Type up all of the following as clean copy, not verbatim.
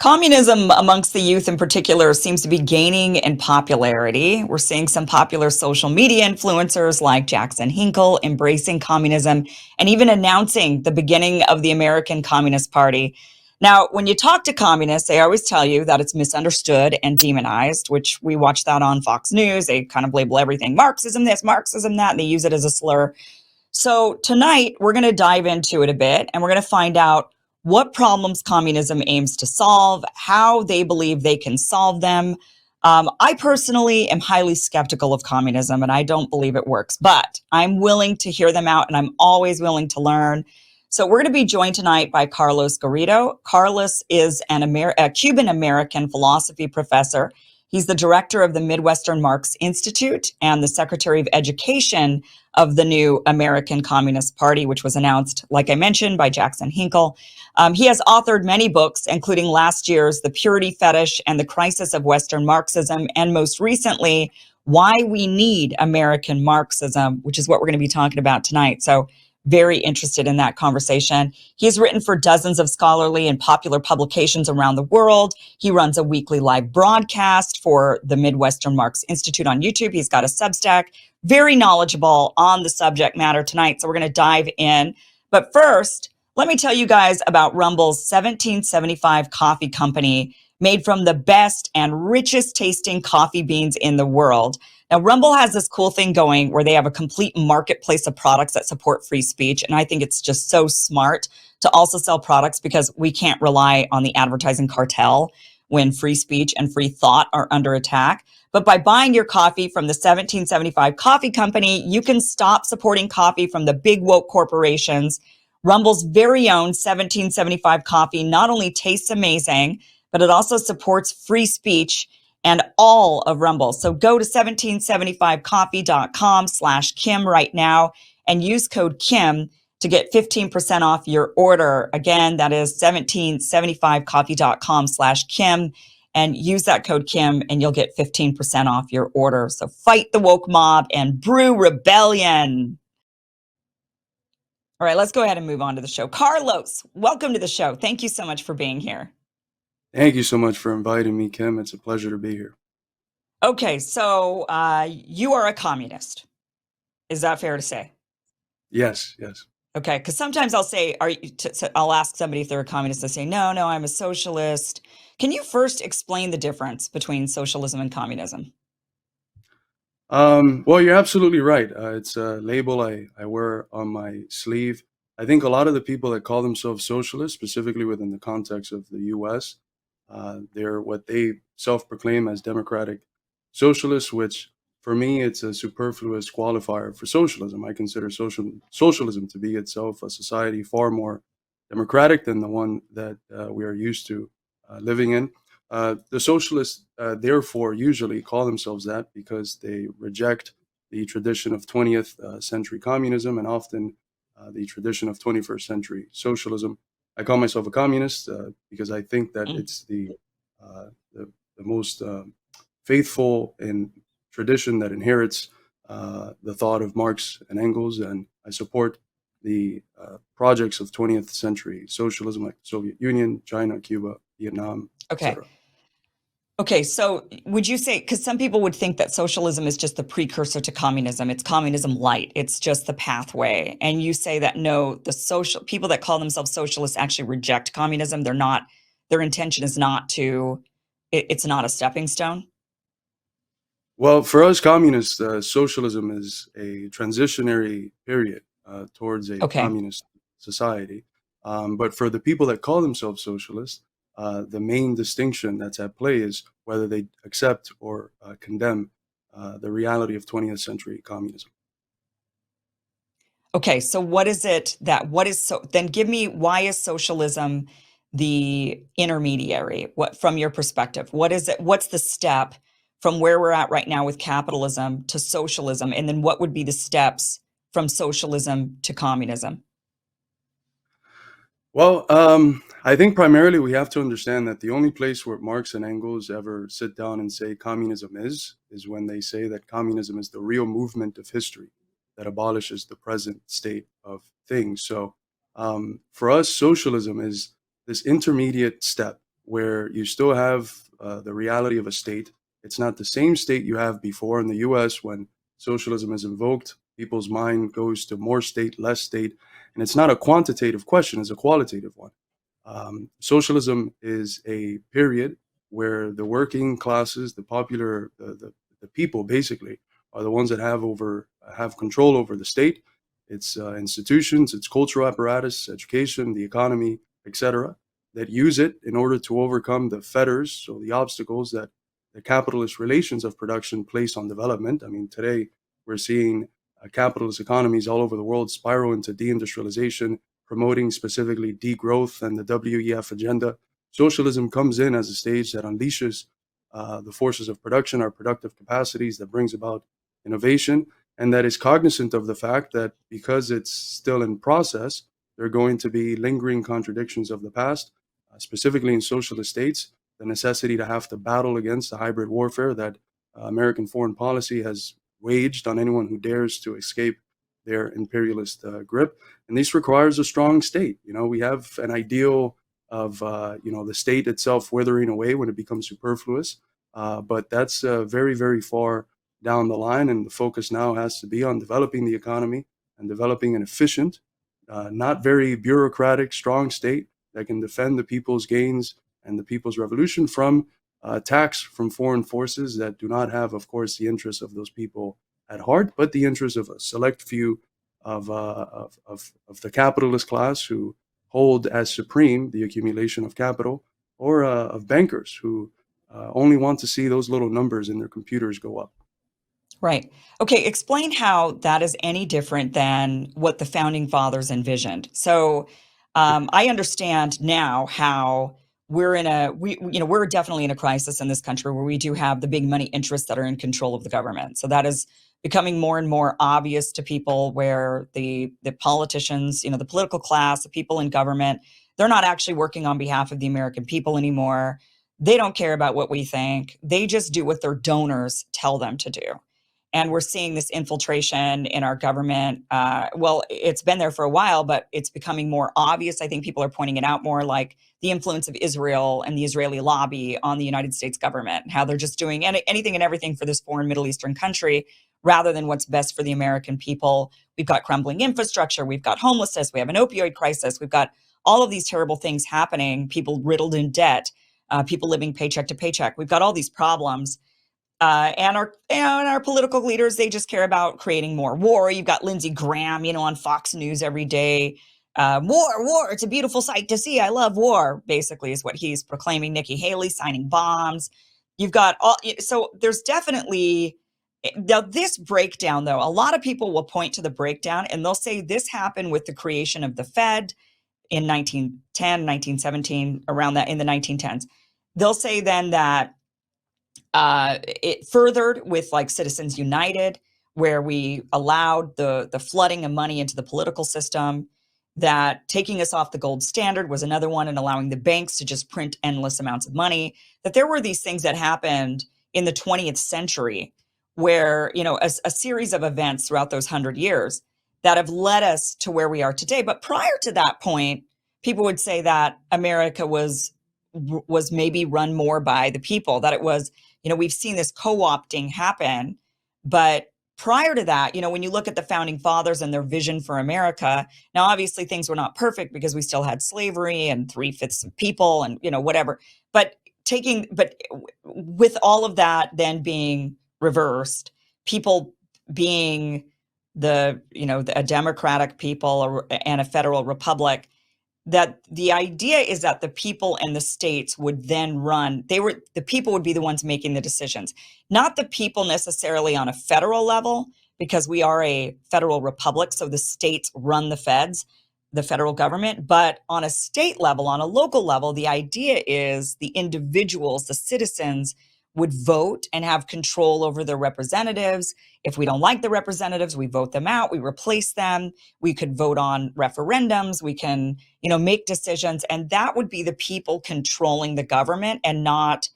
Communism amongst the youth in particular seems to be gaining in popularity. We're seeing some popular social media influencers like Jackson Hinkle embracing communism and even announcing the beginning of the American Communist Party. Now, when you talk to communists, they always tell you that it's misunderstood and demonized, which we watch that on Fox News. They kind of label everything Marxism this, Marxism that, and they use it as a slur. So tonight, we're going to dive into it a bit and we're going to find out what problems communism aims to solve, how they believe they can solve them. I personally am highly skeptical of communism and I don't believe it works, but I'm willing to hear them out and I'm always willing to learn. So we're going to be joined tonight by Carlos Garrido. Carlos is a Cuban-American philosophy professor. He's the director of the Midwestern Marx Institute and the Secretary of Education of the new American Communist Party, which was announced, like I mentioned, by Jackson Hinkle. He has authored many books, including last year's The Purity Fetish and the Crisis of Western Marxism, and most recently, Why We Need American Marxism, which is what we're going to be talking about tonight. So very interested in that conversation. He's written for dozens of scholarly and popular publications around the world. He runs a weekly live broadcast for the Midwestern Marx Institute on YouTube. He's got a Substack, very knowledgeable on the subject matter tonight. So we're going to dive in. But first, let me tell you guys about Rumble's 1775 coffee company, made from the best and richest tasting coffee beans in the world. Now, Rumble has this cool thing going where they have a complete marketplace of products that support free speech. And I think it's just so smart to also sell products because we can't rely on the advertising cartel when free speech and free thought are under attack. But by buying your coffee from the 1775 Coffee Company, you can stop supporting coffee from the big woke corporations. Rumble's very own 1775 coffee not only tastes amazing, but it also supports free speech and all of Rumble. So go to 1775coffee.com/Kim right now and use code Kim to get 15% off your order. Again, that is 1775coffee.com/Kim and use that code Kim and you'll get 15% off your order. So fight the woke mob and brew rebellion. All right, let's go ahead and move on to the show. Carlos, welcome to the show. Thank you so much for being here. Thank you so much for inviting me, Kim. It's a pleasure to be here. Okay, so you are a communist. Is that fair to say? Yes. Okay, because sometimes I'll say, I'll ask somebody if they're a communist. They say, no, I'm a socialist. Can you first explain the difference between socialism and communism? Well, you're absolutely right. It's a label I wear on my sleeve. I think a lot of the people that call themselves socialists, specifically within the context of the U.S., they're what they self-proclaim as democratic socialists, which for me, it's a superfluous qualifier for socialism. I consider socialism to be itself a society far more democratic than the one that we are used to living in. The socialists, therefore, usually call themselves that because they reject the tradition of 20th century communism and often the tradition of 21st century socialism. I call myself a communist because I think that it's the most faithful in tradition that inherits the thought of Marx and Engels, and I support the projects of 20th century socialism like the Soviet Union, China, Cuba, Vietnam, etc. Okay, so would you say, because some people would think that socialism is just the precursor to communism, it's communism light, it's just the pathway, and you say that no, the social people that call themselves socialists actually reject communism. They're not, their intention is not to, it's not a stepping stone. Well, for us communists, socialism is a transitionary period towards a communist society. But for the people that call themselves socialists, the main distinction that's at play is whether they accept or condemn the reality of 20th century communism. Okay, so what is it that, then give me, why is socialism the intermediary? What, from your perspective, what is it, what's the step from where we're at right now with capitalism to socialism? And then what would be the steps from socialism to communism? Well, I think primarily we have to understand that the only place where Marx and Engels ever sit down and say communism is when they say that communism is the real movement of history that abolishes the present state of things. So for us, socialism is this intermediate step where you still have the reality of a state. It's not the same state you have before in the US when socialism is invoked. People's mind goes to more state, less state. And it's not a quantitative question, it's a qualitative one. Socialism is a period where the working classes, the people basically, are the ones that have control over the state, its institutions, its cultural apparatus, education, the economy, etc., that use it in order to overcome the fetters, so the obstacles that the capitalist relations of production place on development. I mean, today we're seeing capitalist economies all over the world spiral into deindustrialization, promoting specifically degrowth and the WEF agenda. Socialism comes in as a stage that unleashes the forces of production, our productive capacities, that brings about innovation, and that is cognizant of the fact that because it's still in process, there are going to be lingering contradictions of the past, specifically in socialist states, the necessity to have to battle against the hybrid warfare that American foreign policy has waged on anyone who dares to escape their imperialist grip. And this requires a strong state. We have an ideal of the state itself withering away when it becomes superfluous, but that's very, very far down the line. And the focus now has to be on developing the economy and developing an efficient, not very bureaucratic, strong state that can defend the people's gains and the people's revolution from attacks from foreign forces that do not have, of course, the interests of those people at heart, but the interests of a select few of the capitalist class who hold as supreme the accumulation of capital, or of bankers who only want to see those little numbers in their computers go up. Right. Okay. Explain how that is any different than what the founding fathers envisioned. So, I understand now how we're definitely in a crisis in this country where we do have the big money interests that are in control of the government. So that is becoming more and more obvious to people, where the politicians, the political class, the people in government, they're not actually working on behalf of the American people anymore. They don't care about what we think. They just do what their donors tell them to do. And we're seeing this infiltration in our government. Well, it's been there for a while, but it's becoming more obvious. I think people are pointing it out more, like the influence of Israel and the Israeli lobby on the United States government, how they're just doing anything and everything for this foreign Middle Eastern country rather than what's best for the American people. We've got crumbling infrastructure. We've got homelessness. We have an opioid crisis. We've got all of these terrible things happening, people riddled in debt, people living paycheck to paycheck. We've got all these problems. And our political leaders, they just care about creating more war. You've got Lindsey Graham, on Fox News every day. War. It's a beautiful sight to see. I love war, basically, is what he's proclaiming. Nikki Haley signing bombs. You've got all. So there's definitely now this breakdown, though. A lot of people will point to the breakdown and they'll say this happened with the creation of the Fed in 1910, 1917, around that, in the 1910s. They'll say then that it furthered with like Citizens United, where we allowed the flooding of money into the political system, that taking us off the gold standard was another one, and allowing the banks to just print endless amounts of money. That there were these things that happened in the 20th century where, a series of events throughout those 100 years that have led us to where we are today. But prior to that point, people would say that America was maybe run more by the people, that it was, we've seen this co-opting happen. But prior to that, when you look at the founding fathers and their vision for America, now obviously things were not perfect because we still had slavery and 3/5 of people and, whatever. But with all of that then being reversed, people being a democratic people and a federal republic, that the idea is that the people and the states would then the people would be the ones making the decisions, not the people necessarily on a federal level, because we are a federal republic. So the states run the feds, the federal government, but on a state level, on a local level, the idea is the individuals, the citizens, would vote and have control over their representatives. If we don't like the representatives, we vote them out, we replace them. We could vote on referendums. We can, make decisions. And that would be the people controlling the government and not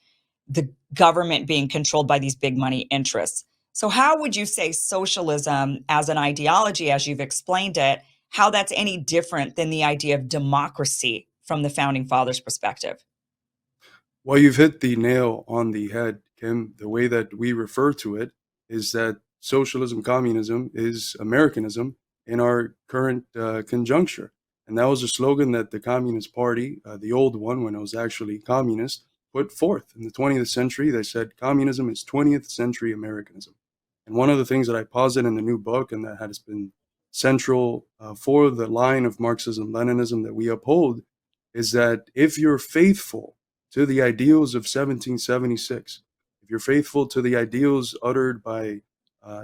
the government being controlled by these big money interests. So how would you say socialism as an ideology, as you've explained it, how that's any different than the idea of democracy from the founding fathers' perspective? Well, you've hit the nail on the head, Kim. The way that we refer to it is that socialism, communism is Americanism in our current conjuncture. And that was a slogan that the Communist Party, the old one, when it was actually communist, put forth. In the 20th century, they said communism is 20th century Americanism. And one of the things that I posit in the new book, and that has been central for the line of Marxism Leninism that we uphold, is that if you're faithful to the ideals of 1776, if you're faithful to the ideals uttered by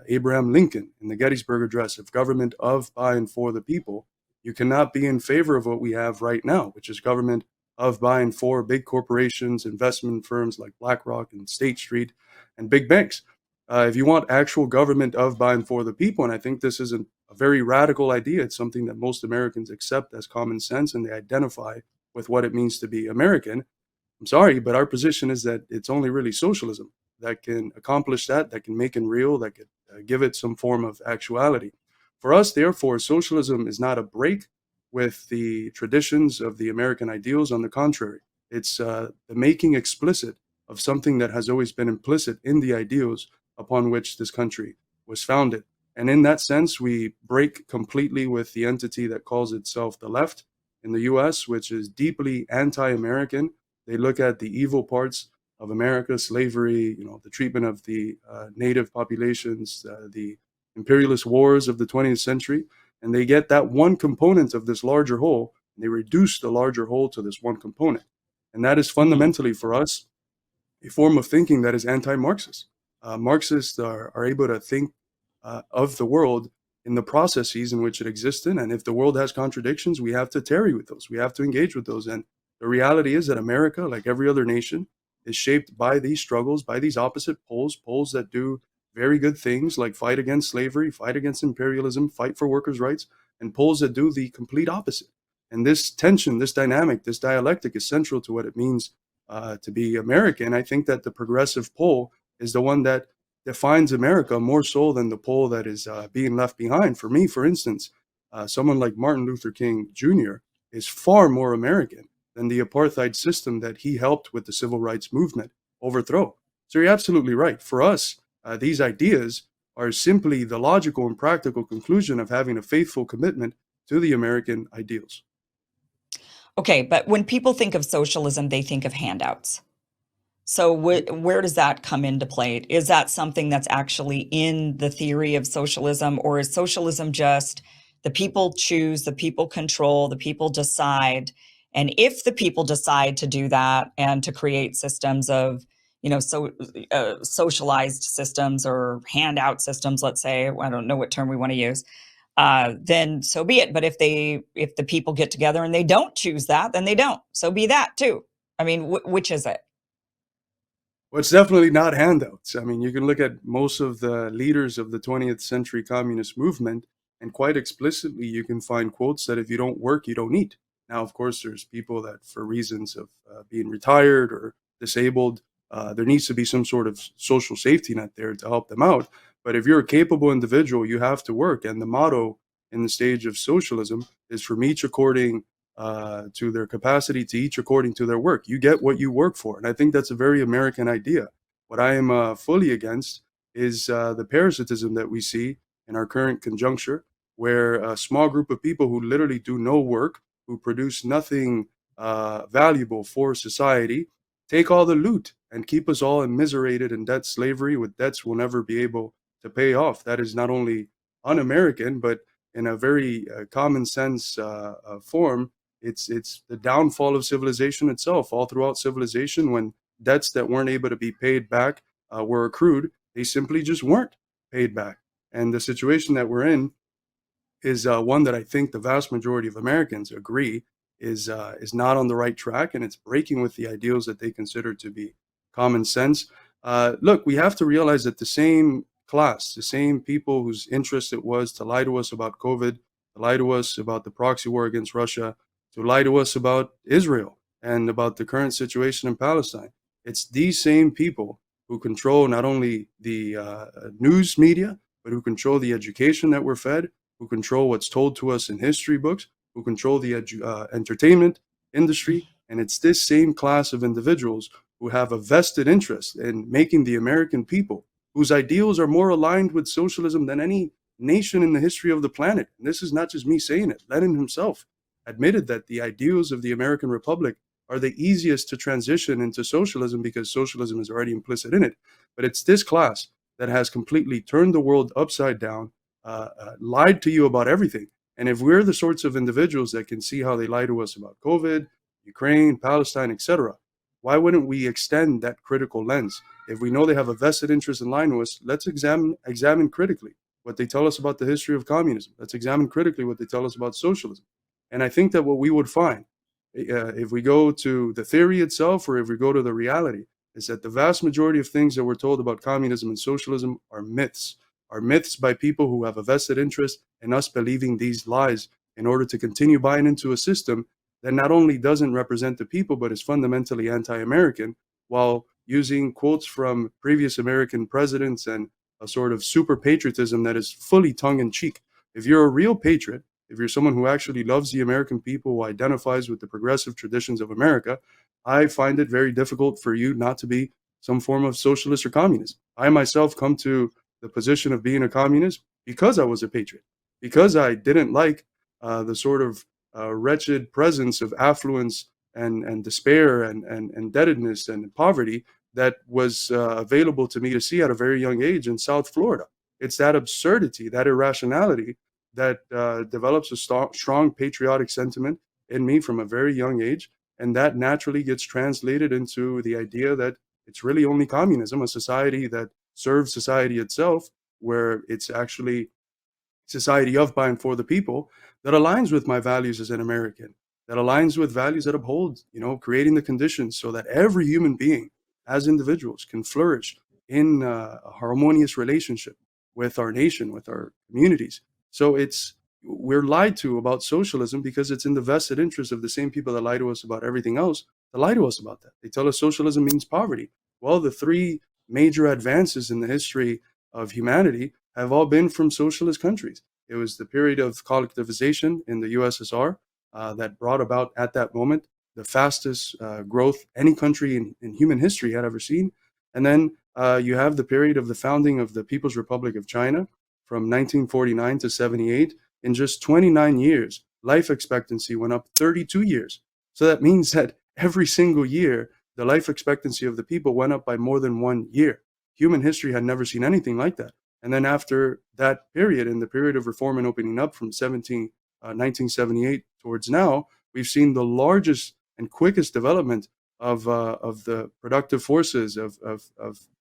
Abraham Lincoln in the Gettysburg Address of government of, by, and for the people, you cannot be in favor of what we have right now, which is government of, by, and for big corporations, investment firms like BlackRock and State Street, and big banks. If you want actual government of, by, and for the people, and I think this is a very radical idea, it's something that most Americans accept as common sense and they identify with what it means to be American. I'm sorry, but our position is that it's only really socialism that can accomplish that, that can make it real, that could give it some form of actuality. For us, therefore, socialism is not a break with the traditions of the American ideals. On the contrary, it's the making explicit of something that has always been implicit in the ideals upon which this country was founded. And in that sense, we break completely with the entity that calls itself the left in the US, which is deeply anti-American. They look at the evil parts of America, slavery, the treatment of the native populations, the imperialist wars of the 20th century, and they get that one component of this larger whole, and they reduce the larger whole to this one component. And that is Mm-hmm. fundamentally for us a form of thinking that is anti-Marxist. Marxists are able to think of the world in the processes in which it exists in. And if the world has contradictions, we have to tarry with those. We have to engage with those. And the reality is that America, like every other nation, is shaped by these struggles, by these opposite poles, poles that do very good things like fight against slavery, fight against imperialism, fight for workers' rights, and poles that do the complete opposite. And this tension, this dynamic, this dialectic is central to what it means to be American. I think that the progressive pole is the one that defines America more so than the pole that is being left behind. For me, for instance, someone like Martin Luther King Jr. is far more American than the apartheid system that he helped with the civil rights movement overthrow. So you're absolutely right. For us, these ideas are simply the logical and practical conclusion of having a faithful commitment to the American ideals. Okay, but when people think of socialism, they think of handouts. So where does that come into play? Is that something that's actually in the theory of socialism, or is socialism just the people choose, the people control, the people decide? And if the people decide to do that and to create systems of, socialized systems or handout systems, let's say, I don't know what term we want to use, then so be it. But if the people get together and they don't choose that, then they don't. So be that too. I mean, which is it? Well, it's definitely not handouts. I mean, you can look at most of the leaders of the 20th century communist movement, and quite explicitly, you can find quotes that if you don't work, you don't eat. Now, of course, there's people that, for reasons of being retired or disabled, there needs to be some sort of social safety net there to help them out. But if you're a capable individual, you have to work. And the motto in the stage of socialism is from each according to their capacity, to each according to their work. You get what you work for. And I think that's a very American idea. What I am fully against is the parasitism that we see in our current conjuncture, where a small group of people who literally do no work, who produce nothing valuable for society, take all the loot and keep us all immiserated in debt slavery with debts we'll never be able to pay off. That is not only un American, but in a very common sense form, it's the downfall of civilization itself. All throughout civilization, when debts that weren't able to be paid back were accrued, they simply just weren't paid back. And the situation that we're in is one that I think the vast majority of Americans agree is not on the right track, and it's breaking with the ideals that they consider to be common sense. Look, we have to realize that the same class, the same people whose interest it was to lie to us about COVID, to lie to us about the proxy war against Russia, to lie to us about Israel and about the current situation in Palestine. It's these same people who control not only the news media, but who control the education that we're fed, who control what's told to us in history books, who control the entertainment industry. And it's this same class of individuals who have a vested interest in making the American people, whose ideals are more aligned with socialism than any nation in the history of the planet. And this is not just me saying it. Lenin himself admitted that the ideals of the American Republic are the easiest to transition into socialism because socialism is already implicit in it. But it's this class that has completely turned the world upside down, lied to you about everything. And if we're the sorts of individuals that can see how they lie to us about COVID, Ukraine, Palestine, etc., why wouldn't we extend that critical lens? If we know they have a vested interest in lying to us, let's examine critically what they tell us about the history of communism. Let's examine critically what they tell us about socialism. And I think that what we would find, if we go to the theory itself or if we go to the reality, is that the vast majority of things that we're told about communism and socialism are myths by people who have a vested interest in us believing these lies in order to continue buying into a system that not only doesn't represent the people, but is fundamentally anti-American, while using quotes from previous American presidents and a sort of super patriotism that is fully tongue-in-cheek. If you're a real patriot, if you're someone who actually loves the American people, who identifies with the progressive traditions of America, I find it very difficult for you not to be some form of socialist or communist. I myself come to the position of being a communist because I was a patriot, because I didn't like the sort of wretched presence of affluence and despair and indebtedness and poverty that was available to me to see at a very young age in South Florida. It's that absurdity, that irrationality that develops a strong patriotic sentiment in me from a very young age. And that naturally gets translated into the idea that it's really only communism, a society that serves society itself, where it's actually society of, by, and for the people, that aligns with my values as an American, that aligns with values that uphold, creating the conditions so that every human being, as individuals, can flourish in a harmonious relationship with our nation, with our communities. So we're lied to about socialism because it's in the vested interest of the same people that lie to us about everything else to lie to us about that. They tell us socialism means poverty. Well, the three major advances in the history of humanity have all been from socialist countries. It was the period of collectivization in the USSR that brought about at that moment the fastest growth any country in human history had ever seen. And then you have the period of the founding of the People's Republic of China from 1949 to 78. In just 29 years, life expectancy went up 32 years. So that means that every single year, the life expectancy of the people went up by more than 1 year. Human history had never seen anything like that. And then after that period, in the period of reform and opening up from 1978 towards now, we've seen the largest and quickest development of the productive forces of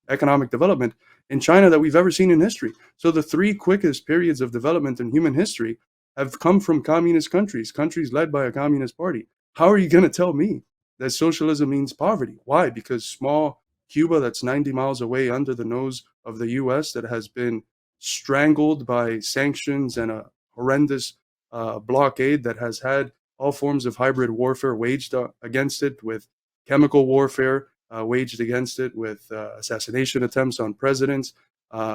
economic development in China that we've ever seen in history. So the three quickest periods of development in human history have come from communist countries, countries led by a communist party. How are you going to tell me that socialism means poverty? Why? Because small Cuba, that's 90 miles away under the nose of the US, that has been strangled by sanctions and a horrendous blockade that has had all forms of hybrid warfare waged against it, with chemical warfare waged against it, with assassination attempts on presidents,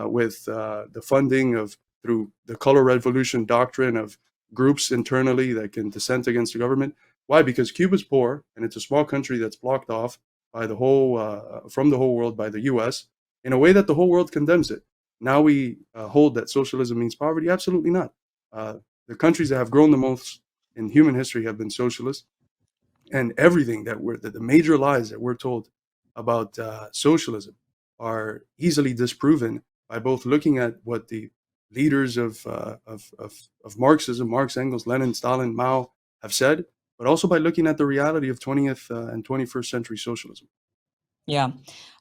with the funding of, through the color revolution doctrine, of groups internally that can dissent against the government. Why? Because Cuba's poor and it's a small country that's blocked off by the whole from the whole world by the U.S. in a way that the whole world condemns it. Now we hold that socialism means poverty. Absolutely not. The countries that have grown the most in human history have been socialist, and everything that the major lies that we're told about socialism are easily disproven by both looking at what the leaders of Marxism, Marx, Engels, Lenin, Stalin, Mao, have said, but also by looking at the reality of 20th and 21st century socialism. Yeah.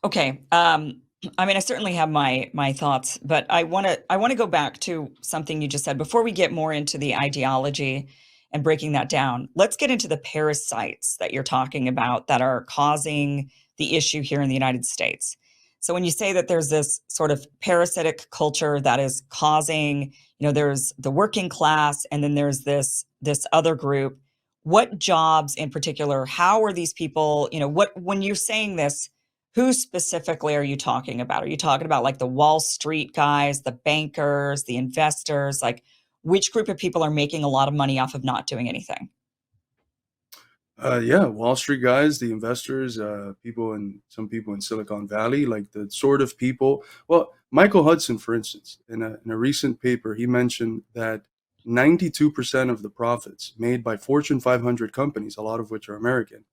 Okay. I mean, I certainly have my thoughts, but I want to go back to something you just said before we get more into the ideology and breaking that down. Let's get into the parasites that you're talking about that are causing the issue here in the United States. So when you say that there's this sort of parasitic culture that is causing, there's the working class and then there's this other group. What jobs in particular, how are these people, when you're saying this, who specifically are you talking about? Are you talking about like the Wall Street guys, the bankers, the investors? Like which group of people are making a lot of money off of not doing anything? Yeah, Wall Street guys, the investors, people in some people in Silicon Valley, like the sort of people. Well, Michael Hudson, for instance, in a recent paper, he mentioned that 92% of the profits made by Fortune 500 companies, a lot of which are American,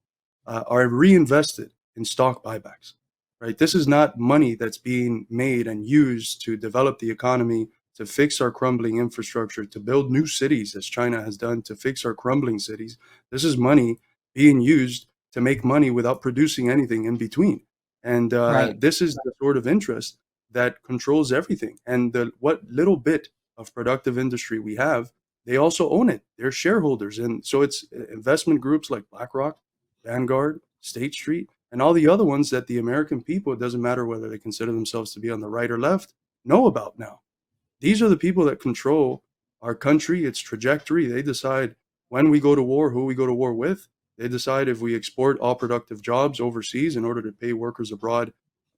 are reinvested in stock buybacks, right? This is not money that's being made and used to develop the economy, to fix our crumbling infrastructure, to build new cities, as China has done, to fix our crumbling cities. This is money being used to make money without producing anything in between. And Right. this is the sort of interest that controls everything. And what little bit of productive industry we have, they also own it. They're shareholders. And so it's investment groups like BlackRock, Vanguard, State Street, and all the other ones that the American people, it doesn't matter whether they consider themselves to be on the right or left, know about now. These are the people that control our country, its trajectory. They decide when we go to war, who we go to war with. They decide if we export all productive jobs overseas in order to pay workers abroad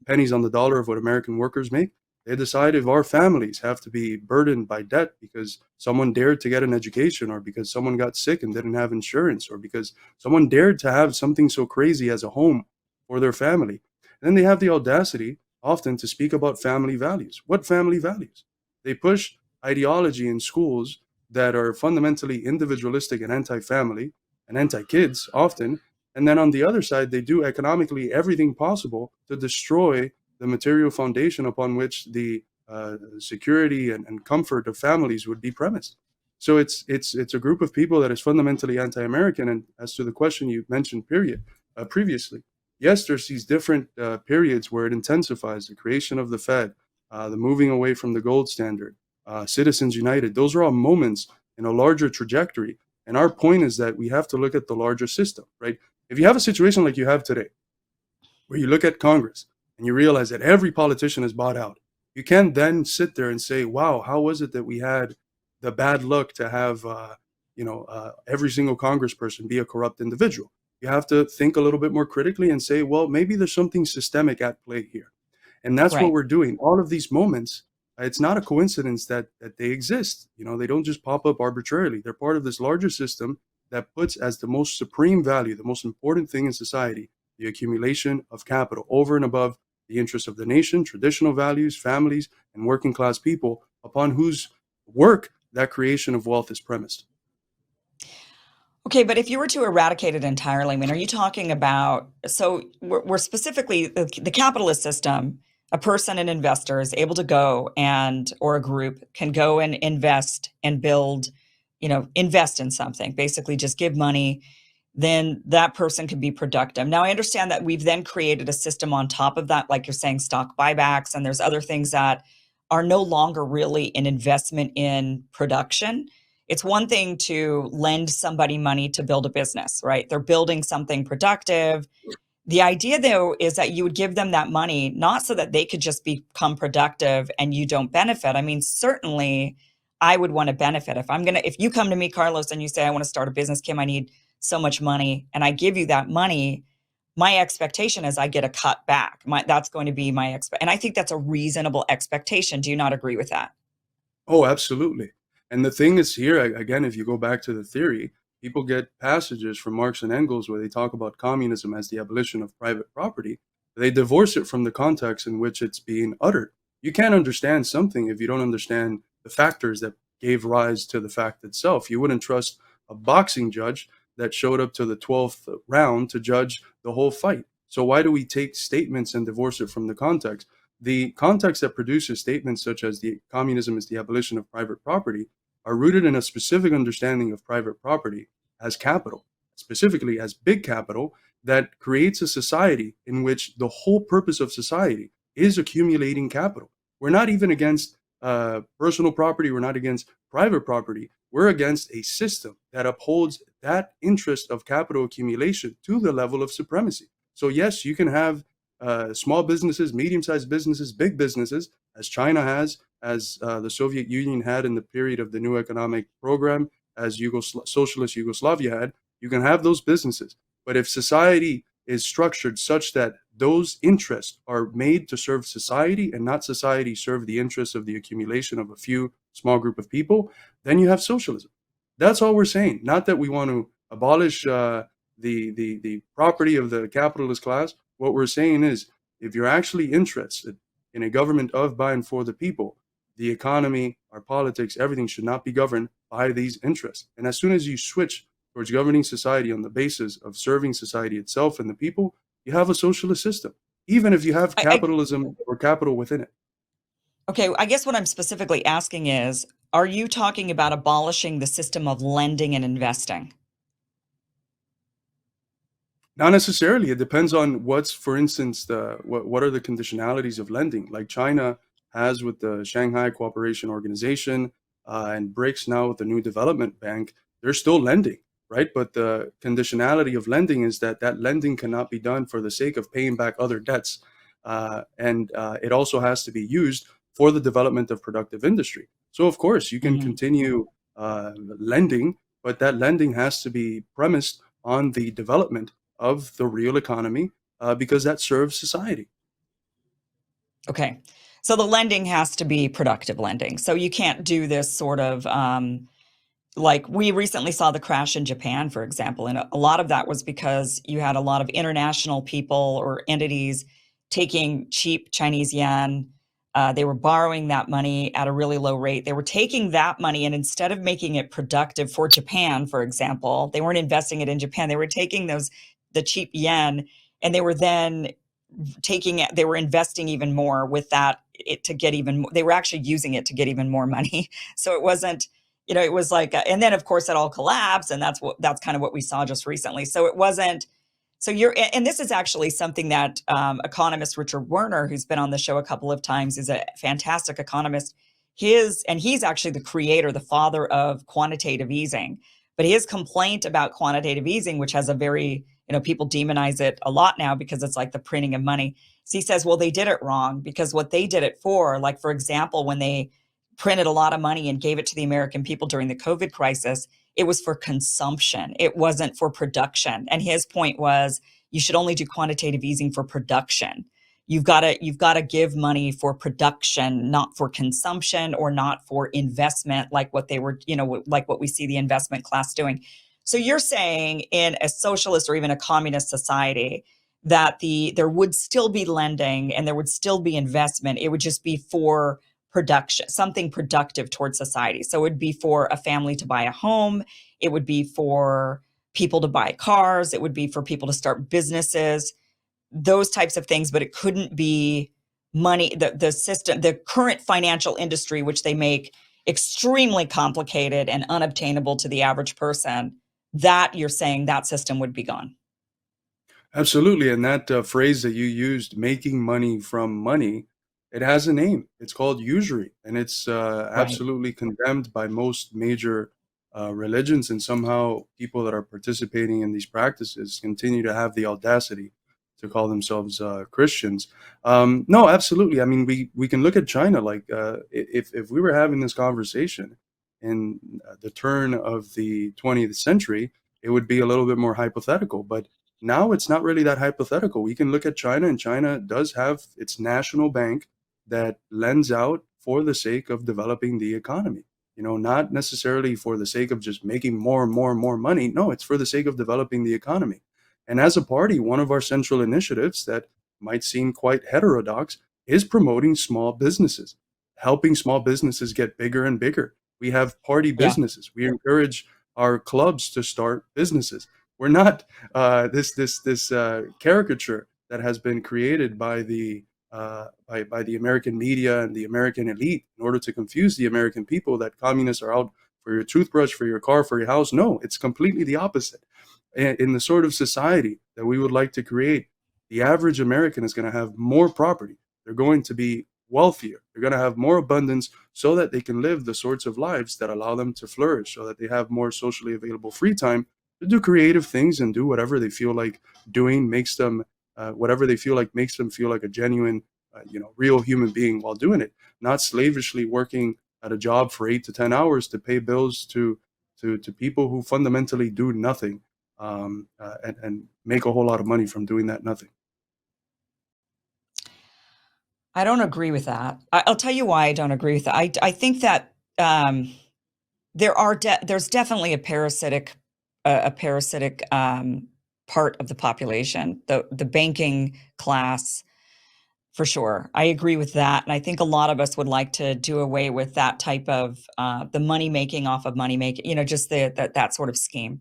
pennies on the dollar of what American workers make. They decide if our families have to be burdened by debt because someone dared to get an education, or because someone got sick and didn't have insurance, or because someone dared to have something so crazy as a home for their family. And then they have the audacity often to speak about family values. What family values? They push ideology in schools that are fundamentally individualistic and anti-family and anti-kids often. And then on the other side, they do economically everything possible to destroy the material foundation upon which the security and comfort of families would be premised. So it's a group of people that is fundamentally anti-American. And as to the question you mentioned, previously, yes, there's these different periods where it intensifies: the creation of the Fed, the moving away from the gold standard, Citizens United. Those are all moments in a larger trajectory. And our point is that we have to look at the larger system, right? If you have a situation like you have today, where you look at Congress and you realize that every politician is bought out, you can't then sit there and say, "Wow, how was it that we had the bad luck to have, every single congressperson be a corrupt individual?" You have to think a little bit more critically and say, "Well, maybe there's something systemic at play here." And that's what Right. we're doing. All of these moments, it's not a coincidence that they exist. They don't just pop up arbitrarily. They're part of this larger system that puts as the most supreme value, the most important thing in society, the accumulation of capital over and above the interests of the nation, traditional values, families, and working class people, upon whose work that creation of wealth is premised. Okay, but if you were to eradicate it entirely, I mean, are you talking about, so we're specifically the capitalist system, a person, an investor is able to go and, or a group can go and invest and build, invest in something, basically just give money, then that person can be productive. Now, I understand that we've then created a system on top of that, like you're saying, stock buybacks, and there's other things that are no longer really an investment in production. It's one thing to lend somebody money to build a business, right? They're building something productive. The idea, though, is that you would give them that money not so that they could just become productive and you don't benefit. I mean, certainly I would want to benefit. If you come to me, Carlos, and you say, I want to start a business, Kim, I need so much money, and I give you that money, my expectation is I get a cut back. That's going to be my and I think that's a reasonable expectation. Do you not agree with that? Oh, absolutely. And the thing is here, again, if you go back to the theory, people get passages from Marx and Engels where they talk about communism as the abolition of private property. They divorce it from the context in which it's being uttered. You can't understand something if you don't understand the factors that gave rise to the fact itself. You wouldn't trust a boxing judge that showed up to the 12th round to judge the whole fight. So why do we take statements and divorce it from the context? The context that produces statements such as the communism is the abolition of private property are rooted in a specific understanding of private property as capital, specifically as big capital, that creates a society in which the whole purpose of society is accumulating capital. We're not even against personal property. We're not against private property. We're against a system that upholds that interest of capital accumulation to the level of supremacy. So yes, you can have small businesses, medium-sized businesses, big businesses, as China has, as the Soviet Union had in the period of the new economic program, as socialist Yugoslavia had. You can have those businesses. But if society is structured such that those interests are made to serve society and not society serve the interests of the accumulation of a few small group of people, then you have socialism. That's all we're saying. Not that we want to abolish the property of the capitalist class. What we're saying is, if you're actually interested in a government of, by, and for the people, the economy, our politics, everything should not be governed by these interests. And as soon as you switch towards governing society on the basis of serving society itself and the people, you have a socialist system, even if you have I capitalism or capital within it. okay, I guess what I'm specifically asking is, are you talking about abolishing the system of lending and investing? Not necessarily. It depends on what's, for instance, what are the conditionalities of lending, like China has with the Shanghai Cooperation Organization, and BRICS now with the New Development Bank. They're still lending, right? But the conditionality of lending is that that lending cannot be done for the sake of paying back other debts, and it also has to be used for the development of productive industry. So, of course, you can Mhm. continue lending, but that lending has to be premised on the development of the real economy, because that serves society. Okay. So the lending has to be productive lending. So you can't do this sort of like we recently saw the crash in Japan, for example, and a lot of that was because you had a lot of international people or entities taking cheap Chinese yen. They were borrowing that money at a really low rate. They were taking that money and instead of making it productive for Japan, for example, they weren't investing it in Japan. They were taking the cheap yen and they were then taking it, they were investing even more with that it to get even more, they were actually using it to get even more money. So it wasn't, it was like, and then of course it all collapsed, and that's kind of what we saw just recently. So it wasn't. So and this is actually something that economist Richard Werner, who's been on the show a couple of times, is a fantastic economist. He's actually the creator, the father of quantitative easing. But his complaint about quantitative easing, which has a very, people demonize it a lot now because it's like the printing of money. So he says, well, they did it wrong because what they did it for, like, for example, when they printed a lot of money and gave it to the American people during the COVID crisis, it was for consumption. It wasn't for production. And his point was you should only do quantitative easing for production. You've got to give money for production, not for consumption or not for investment, like what they were, like what we see the investment class doing. So you're saying in a socialist or even a communist society that there would still be lending and there would still be investment. It would just be for production, something productive towards society. So it would be for a family to buy a home. It would be for people to buy cars. It would be for people to start businesses, those types of things. But it couldn't be money, the system, the current financial industry, which they make extremely complicated and unobtainable to the average person, that you're saying that system would be gone. Absolutely. And that phrase that you used, making money from money, it has a name. It's called usury. And it's Right. absolutely condemned by most major religions. And somehow people that are participating in these practices continue to have the audacity to call themselves Christians. No, absolutely. I mean, we can look at China. Like, if we were having this conversation in the turn of the 20th century, it would be a little bit more hypothetical. But now it's not really that hypothetical. We can look at China, and China does have its national bank that lends out for the sake of developing the economy. Not necessarily for the sake of just making more and more and more money. No, it's for the sake of developing the economy. And as a party, one of our central initiatives that might seem quite heterodox is promoting small businesses, helping small businesses get bigger and bigger. We have party Yeah. businesses. We encourage our clubs to start businesses. We're not this caricature that has been created by the American media and the American elite in order to confuse the American people that communists are out for your toothbrush, for your car, for your house. No, it's completely the opposite. In the sort of society that we would like to create, the average American is going to have more property. They're going to be wealthier. They're going to have more abundance so that they can live the sorts of lives that allow them to flourish, so that they have more socially available free time to do creative things and do whatever they feel like doing makes them whatever they feel like makes them feel like a genuine real human being while doing it, not slavishly working at a job for 8 to 10 hours to pay bills to people who fundamentally do nothing, and make a whole lot of money from doing that nothing. I don't agree with that. I'll tell you why I don't agree with that. I think that there's definitely a parasitic part of the population, the banking class, for sure. I agree with that. And I think a lot of us would like to do away with that type of the money making off of money making, just that sort of scheme.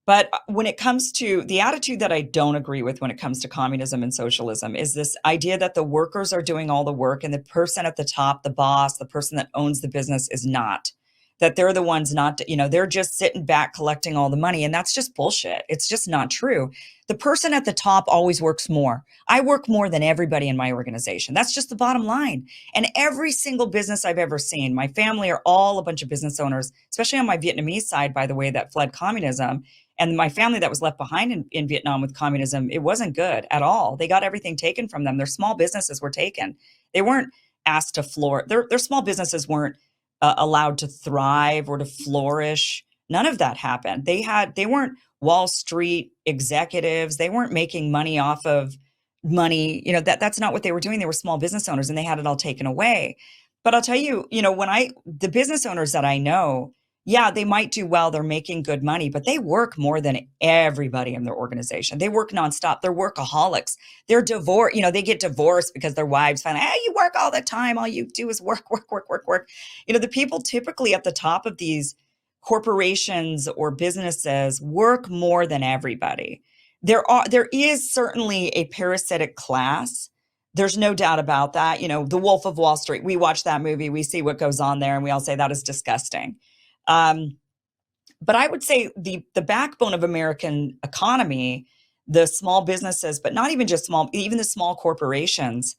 But when it comes to the attitude that I don't agree with when it comes to communism and socialism is this idea that the workers are doing all the work and the person at the top, the boss, the person that owns the business is not. That they're the ones not, they're just sitting back collecting all the money. And that's just bullshit. It's just not true. The person at the top always works more. I work more than everybody in my organization. That's just the bottom line. And every single business I've ever seen, my family are all a bunch of business owners, especially on my Vietnamese side, by the way, that fled communism. And my family that was left behind in Vietnam with communism, it wasn't good at all. They got everything taken from them. Their small businesses were taken. They weren't asked to flourish. Their small businesses weren't allowed to thrive or to flourish. None of that happened. They weren't Wall Street executives. They weren't making money off of money. That's not what they were doing. They were small business owners and they had it all taken away. But I'll tell you, the business owners that I know, yeah, they might do well. They're making good money, but they work more than everybody in their organization. They work nonstop. They're workaholics. They're divorced. They get divorced because their wives find, hey, you work all the time. All you do is work, work, work, work, work. The people typically at the top of these corporations or businesses work more than everybody. There is certainly a parasitic class. There's no doubt about that. The Wolf of Wall Street. We watch that movie. We see what goes on there, and we all say that is disgusting. Um, but I would say the backbone of American economy, the small businesses, but not even just small, even the small corporations,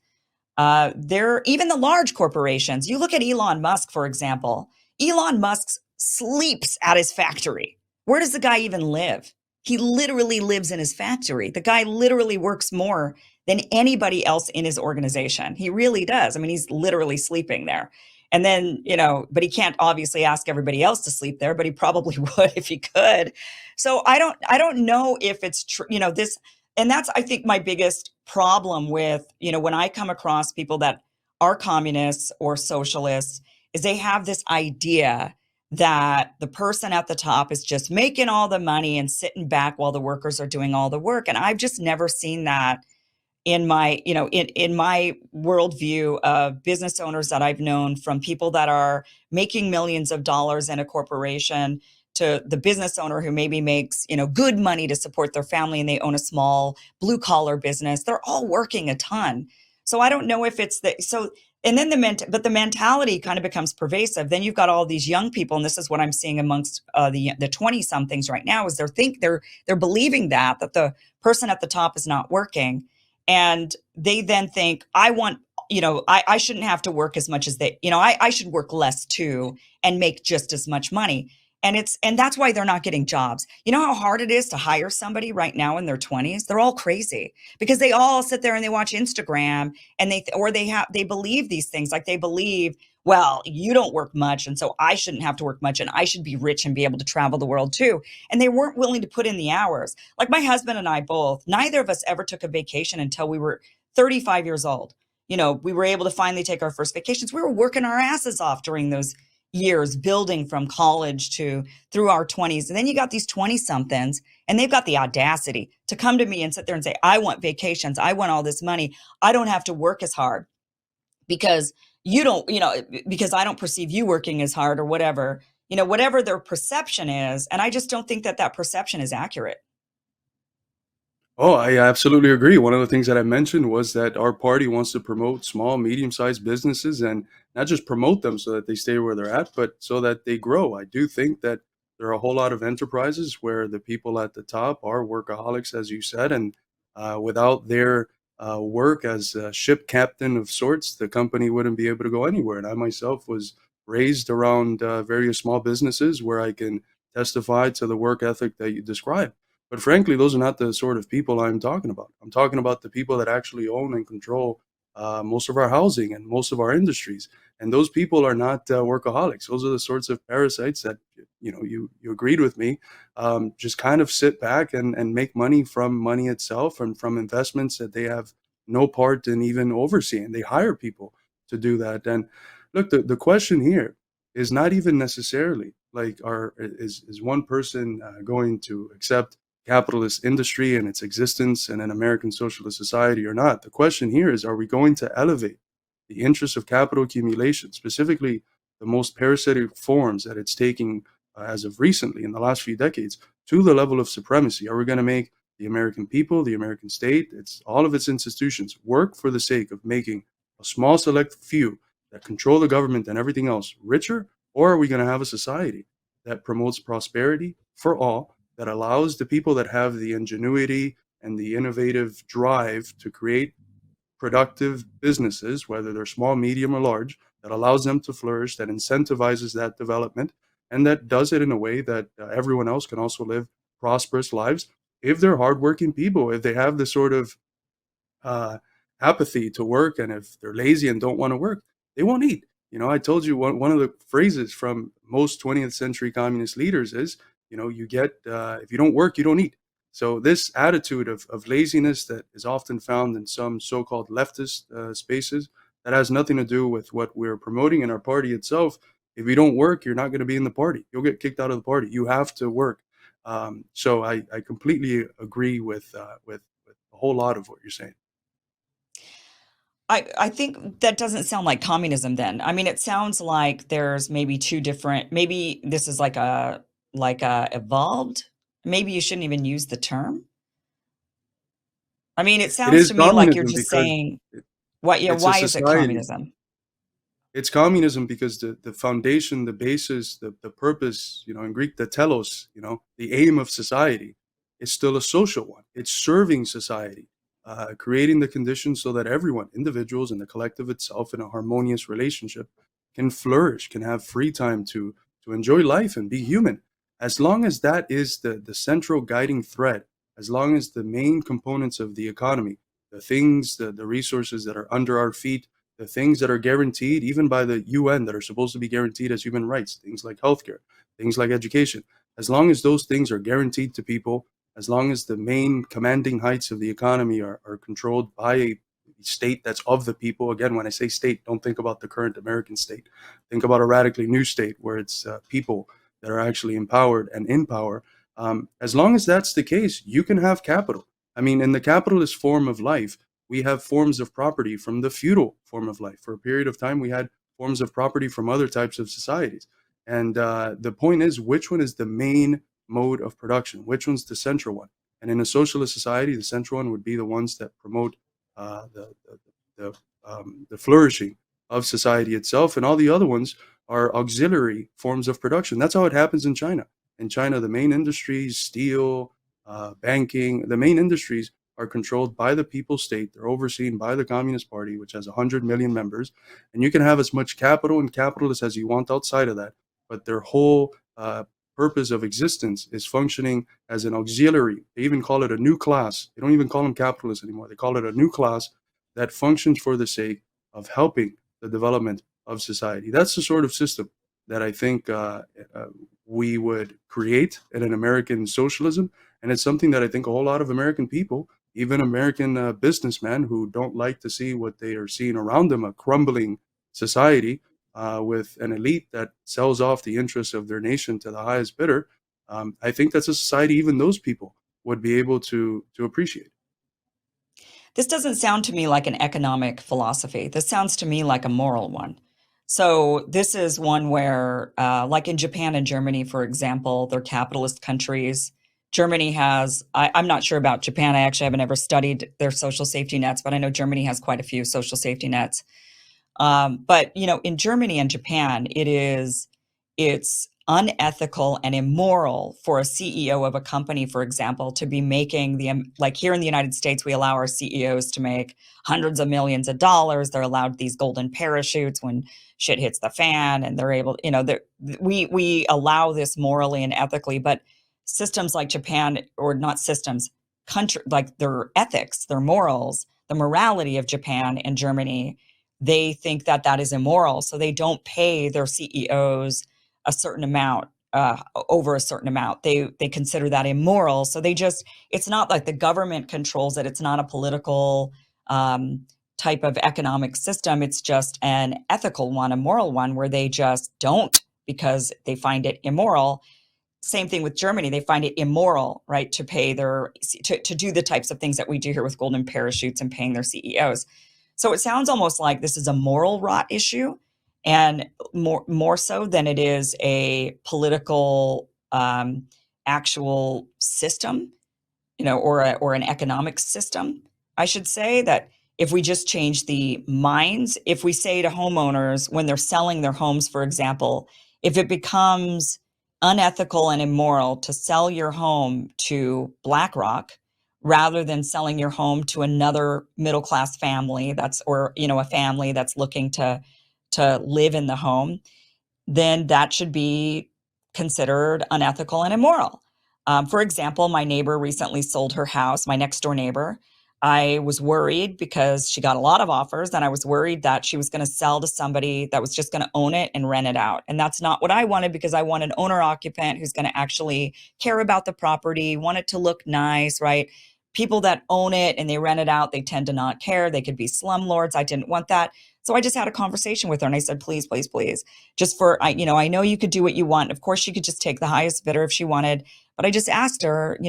they're even the large corporations. You look at Elon Musk, for example. Elon Musk sleeps at his factory. Where does the guy even live? He literally lives in his factory. The guy literally works more than anybody else in his organization. He really does. I mean, he's literally sleeping there. And then, but he can't obviously ask everybody else to sleep there, but he probably would if he could. So I don't know if it's true, this, and that's, I think, my biggest problem with, when I come across people that are communists or socialists, is they have this idea that the person at the top is just making all the money and sitting back while the workers are doing all the work. And I've just never seen that in my, in my worldview of business owners that I've known, from people that are making millions of dollars in a corporation to the business owner who maybe makes, good money to support their family and they own a small blue collar business. They're all working a ton. So I don't know if it's and then but the mentality kind of becomes pervasive. Then you've got all these young people, and this is what I'm seeing amongst the 20 somethings right now, is they're believing that the person at the top is not working. And they then think, I shouldn't have to work as much as they, I should work less too and make just as much money. And that's why they're not getting jobs. You know how hard it is to hire somebody right now in their 20s? They're all crazy because they all sit there and they watch Instagram and they believe these things. Like they believe, well, you don't work much, and so I shouldn't have to work much, and I should be rich and be able to travel the world too. And they weren't willing to put in the hours. Like my husband and I both, neither of us ever took a vacation until we were 35 years old. We were able to finally take our first vacations. We were working our asses off during those years, building from college to through our 20s. And then you got these 20 somethings, and they've got the audacity to come to me and sit there and say, I want vacations. I want all this money. I don't have to work as hard because because I don't perceive you working as hard or whatever, whatever their perception is. And I just don't think that perception is accurate. Oh, I absolutely agree. One of the things that I mentioned was that our party wants to promote small, medium-sized businesses, and not just promote them so that they stay where they're at, but so that they grow. I do think that there are a whole lot of enterprises where the people at the top are workaholics, as you said, and without their work as a ship captain of sorts, the company wouldn't be able to go anywhere. And I myself was raised around various small businesses where I can testify to the work ethic that you described. But frankly, those are not the sort of people I'm talking about. I'm talking about the people that actually own and control most of our housing and most of our industries. And those people are not workaholics. Those are the sorts of parasites that, you agreed with me, just kind of sit back and make money from money itself and from investments that they have no part in even overseeing. They hire people to do that. And look, the question here is not even necessarily like, is one person going to accept capitalist industry and its existence in an American socialist society or not. The question here is, are we going to elevate the interests of capital accumulation, specifically the most parasitic forms that it's taking as of recently in the last few decades, to the level of supremacy? Are we going to make the American people, the American state, it's all of its institutions work for the sake of making a small select few that control the government and everything else richer? Or are we going to have a society that promotes prosperity for all, that allows the people that have the ingenuity and the innovative drive to create productive businesses, whether they're small, medium, or large, that allows them to flourish, that incentivizes that development, and that does it in a way that everyone else can also live prosperous lives if they're hardworking people, if they have the sort of uh, apathy to work, and if they're lazy and don't want to work, they won't eat. I told you one of the phrases from most 20th century communist leaders is, you get, if you don't work, you don't eat. So this attitude of laziness that is often found in some so-called leftist spaces, that has nothing to do with what we're promoting in our party itself. If you don't work, you're not going to be in the party. You'll get kicked out of the party. You have to work. So I completely agree with a whole lot of what you're saying. I think that doesn't sound like communism then. I mean, it sounds like there's maybe two different, maybe this is like a evolved, maybe you shouldn't even use the term. I mean, it It sounds is to me like you're communism just because saying, what, yeah, it's a why is it society. communism? It's communism because the foundation, the basis, the purpose, in Greek, the telos, the aim of society is still a social one. It's serving society, creating the conditions so that everyone, individuals and the collective itself, in a harmonious relationship, can flourish, can have free time to enjoy life and be human. As long as that is the central guiding thread, as long as the main components of the economy, the things, the resources that are under our feet, the things that are guaranteed even by the UN, that are supposed to be guaranteed as human rights, things like healthcare, things like education, as long as those things are guaranteed to people, as long as the main commanding heights of the economy are controlled by a state that's of the people. Again, when I say state, don't think about the current American state. Think about a radically new state where it's people that are actually empowered and in power. As long as that's the case, you can have capital. I mean, in the capitalist form of life, we have forms of property from the feudal form of life. For a period of time, we had forms of property from other types of societies. And the point is, which one is the main mode of production? Which one's the central one? And in a socialist society, the central one would be the ones that promote uh, the, the, the flourishing of society itself. And all the other ones are auxiliary forms of production. That's how it happens in China. In China, the main industries, steel, banking, the main industries are controlled by the People's State. They're overseen by the Communist Party, which has 100 million members. And you can have as much capital and capitalists as you want outside of that. But their whole purpose of existence is functioning as an auxiliary. They even call it a new class. They don't even call them capitalists anymore. They call it a new class that functions for the sake of helping the development of society. That's the sort of system that I think we would create in an American socialism. And it's something that I think a whole lot of American people, even American businessmen who don't like to see what they are seeing around them, a crumbling society with an elite that sells off the interests of their nation to the highest bidder. I think that's a society even those people would be able to appreciate. This doesn't sound to me like an economic philosophy. This sounds to me like a moral one. So this is one where, like in Japan and Germany, for example, they're capitalist countries. Germany has, I'm not sure about Japan. I actually haven't ever studied their social safety nets, but I know Germany has quite a few social safety nets. But in Germany and Japan, it's unethical and immoral for a CEO of a company, for example, to be making like here in the United States, we allow our CEOs to make hundreds of millions of dollars. They're allowed these golden parachutes when shit hits the fan, and they're able, we allow this morally and ethically, but systems like Japan, or not systems, country, like their ethics, their morals, the morality of Japan and Germany, they think that that is immoral. So they don't pay their CEOs a certain amount, over a certain amount. They consider that immoral. So it's not like the government controls it. It's not a political type of economic system. It's just an ethical one, a moral one, where they just don't, because they find it immoral. same thing with Germany. They find it immoral, right, to pay to do the types of things that we do here with golden parachutes and paying their CEOs. So it sounds almost like this is a moral rot issue, and more so than it is a political actual system, or an economic system, I should say. That if we just change the minds, if we say to homeowners when they're selling their homes, for example, if it becomes unethical and immoral to sell your home to BlackRock rather than selling your home to another middle class family or a family that's looking to live in the home, then that should be considered unethical and immoral. For example, my neighbor recently sold her house, my next door neighbor. I was worried because she got a lot of offers, and I was worried that she was going to sell to somebody that was just going to own it and rent it out. And that's not what I wanted, because I want an owner occupant who's going to actually care about the property, want it to look nice, right? People that own it and they rent it out, they tend to not care. They could be slumlords. I didn't want that. So I just had a conversation with her and I said, please, please, please, just I know you could do what you want. Of course, she could just take the highest bidder if she wanted. But I just asked her,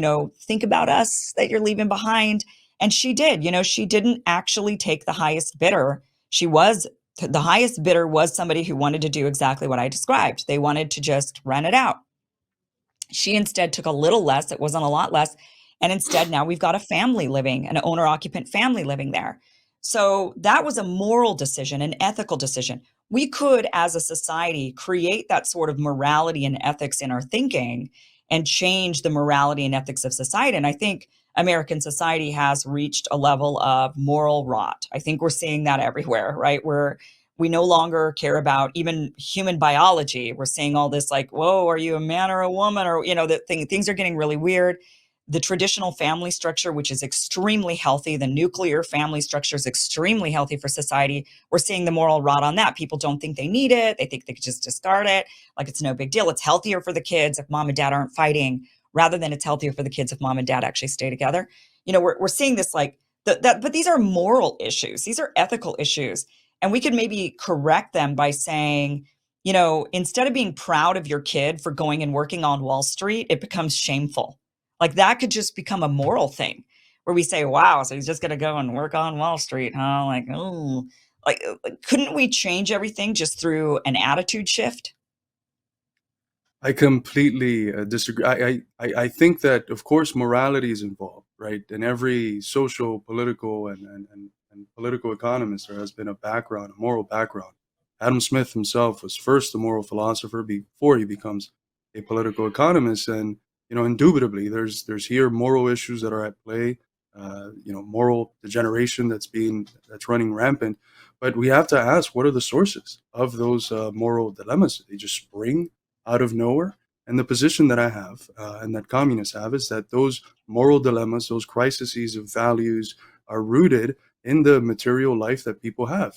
think about us that you're leaving behind. And she did. She didn't actually take the highest bidder. The highest bidder was somebody who wanted to do exactly what I described. They wanted to just rent it out. She instead took a little less. It wasn't a lot less. And instead, now we've got an owner occupant family living there. So that was a moral decision, an ethical decision. We could, as a society, create that sort of morality and ethics in our thinking and change the morality and ethics of society. And I think American society has reached a level of moral rot. I think we're seeing that everywhere, right? Where we no longer care about even human biology. We're seeing all this like, whoa, are you a man or a woman? Or, things are getting really weird. The traditional family structure, which is extremely healthy, the nuclear family structure is extremely healthy for society. We're seeing the moral rot on that. People don't think they need it. They think they could just discard it. Like it's no big deal. It's healthier for the kids if mom and dad aren't fighting, rather than it's healthier for the kids if mom and dad actually stay together. We're seeing this like but these are moral issues. These are ethical issues. And we could maybe correct them by saying, instead of being proud of your kid for going and working on Wall Street, it becomes shameful. Like that could just become a moral thing where we say, wow, so he's just going to go and work on Wall Street, huh? Like, oh, like, couldn't we change everything just through an attitude shift? I completely disagree. I think that, of course, morality is involved, right? In every social, political, and political economist, there has been a background, a moral background. Adam Smith himself was first a moral philosopher before he becomes a political economist. And, indubitably, there's here moral issues that are at play, moral degeneration that's running rampant. But we have to ask, what are the sources of those moral dilemmas? They just spring out of nowhere. And the position that I have and that communists have is that those moral dilemmas, those crises of values, are rooted in the material life that people have.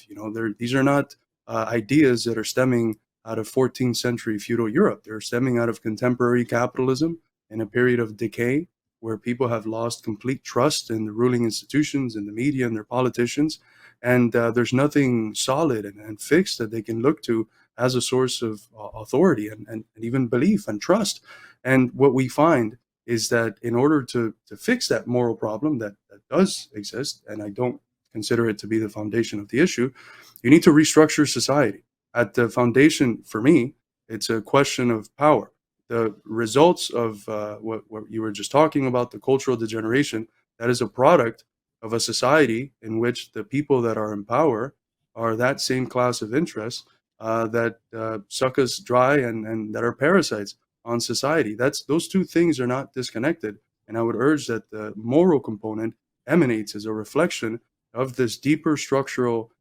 These are not ideas that are stemming out of 14th century feudal Europe. They're stemming out of contemporary capitalism in a period of decay where people have lost complete trust in the ruling institutions and the media and their politicians. And there's nothing solid and fixed that they can look to as a source of authority and even belief and trust. And what we find is that in order to fix that moral problem that does exist, and I don't consider it to be the foundation of the issue, you need to restructure society. At the foundation, for me, it's a question of power. The results of what you were just talking about, the cultural degeneration, that is a product of a society in which the people that are in power are that same class of interest that suck us dry and that are parasites on society. Those two things are not disconnected. And I would urge that the moral component emanates as a reflection of this deeper structural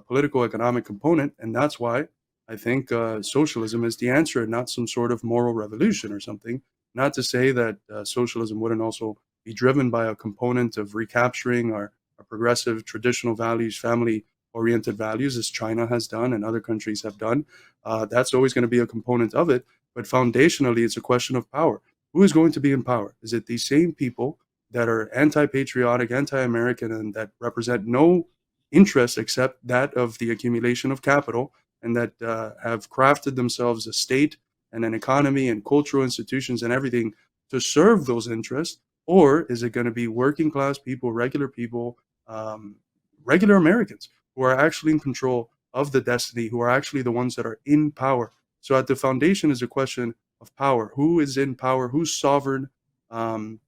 political economic component. And that's why I think socialism is the answer and not some sort of moral revolution or something. Not to say that socialism wouldn't also be driven by a component of recapturing our progressive traditional values, family oriented values, as China has done and other countries have done. That's always going to be a component of it. But foundationally, it's a question of power. Who is going to be in power? Is it these same people that are anti-patriotic, anti-American, and that represent no interest except that of the accumulation of capital, and that have crafted themselves a state and an economy and cultural institutions and everything to serve those interests? Or is it going to be working class people, um, regular Americans who are actually in control of the destiny, who are actually the ones that are in power? So at the foundation is a question of power. Who is in power? Who's sovereign? Um,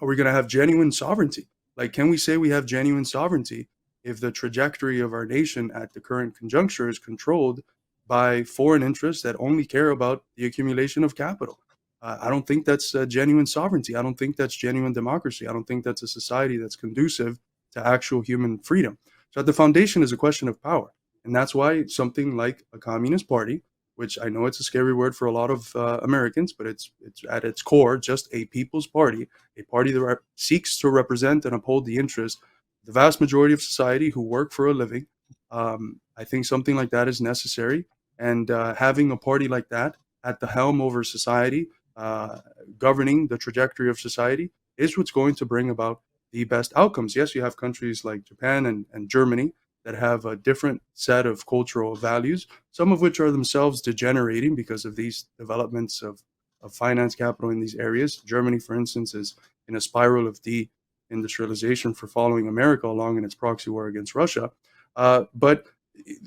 are we going to have genuine sovereignty? Like, can we say we have genuine sovereignty if the trajectory of our nation at the current conjuncture is controlled by foreign interests that only care about the accumulation of capital? I don't think that's genuine sovereignty. I don't think that's genuine democracy. I don't think that's a society that's conducive to actual human freedom. So at the foundation is a question of power. And that's why something like a communist party, which I know it's a scary word for a lot of Americans, but it's at its core just a people's party, a party that seeks to represent and uphold the interests of the vast majority of society who work for a living. I think something like that is necessary. And having a party like that at the helm over society, uh, governing the trajectory of society, is what's going to bring about the best outcomes. Yes, you have countries like Japan and Germany that have a different set of cultural values, some of which are themselves degenerating because of these developments of finance capital in these areas. Germany, for instance, is in a spiral of deindustrialization for following America along in its proxy war against Russia. But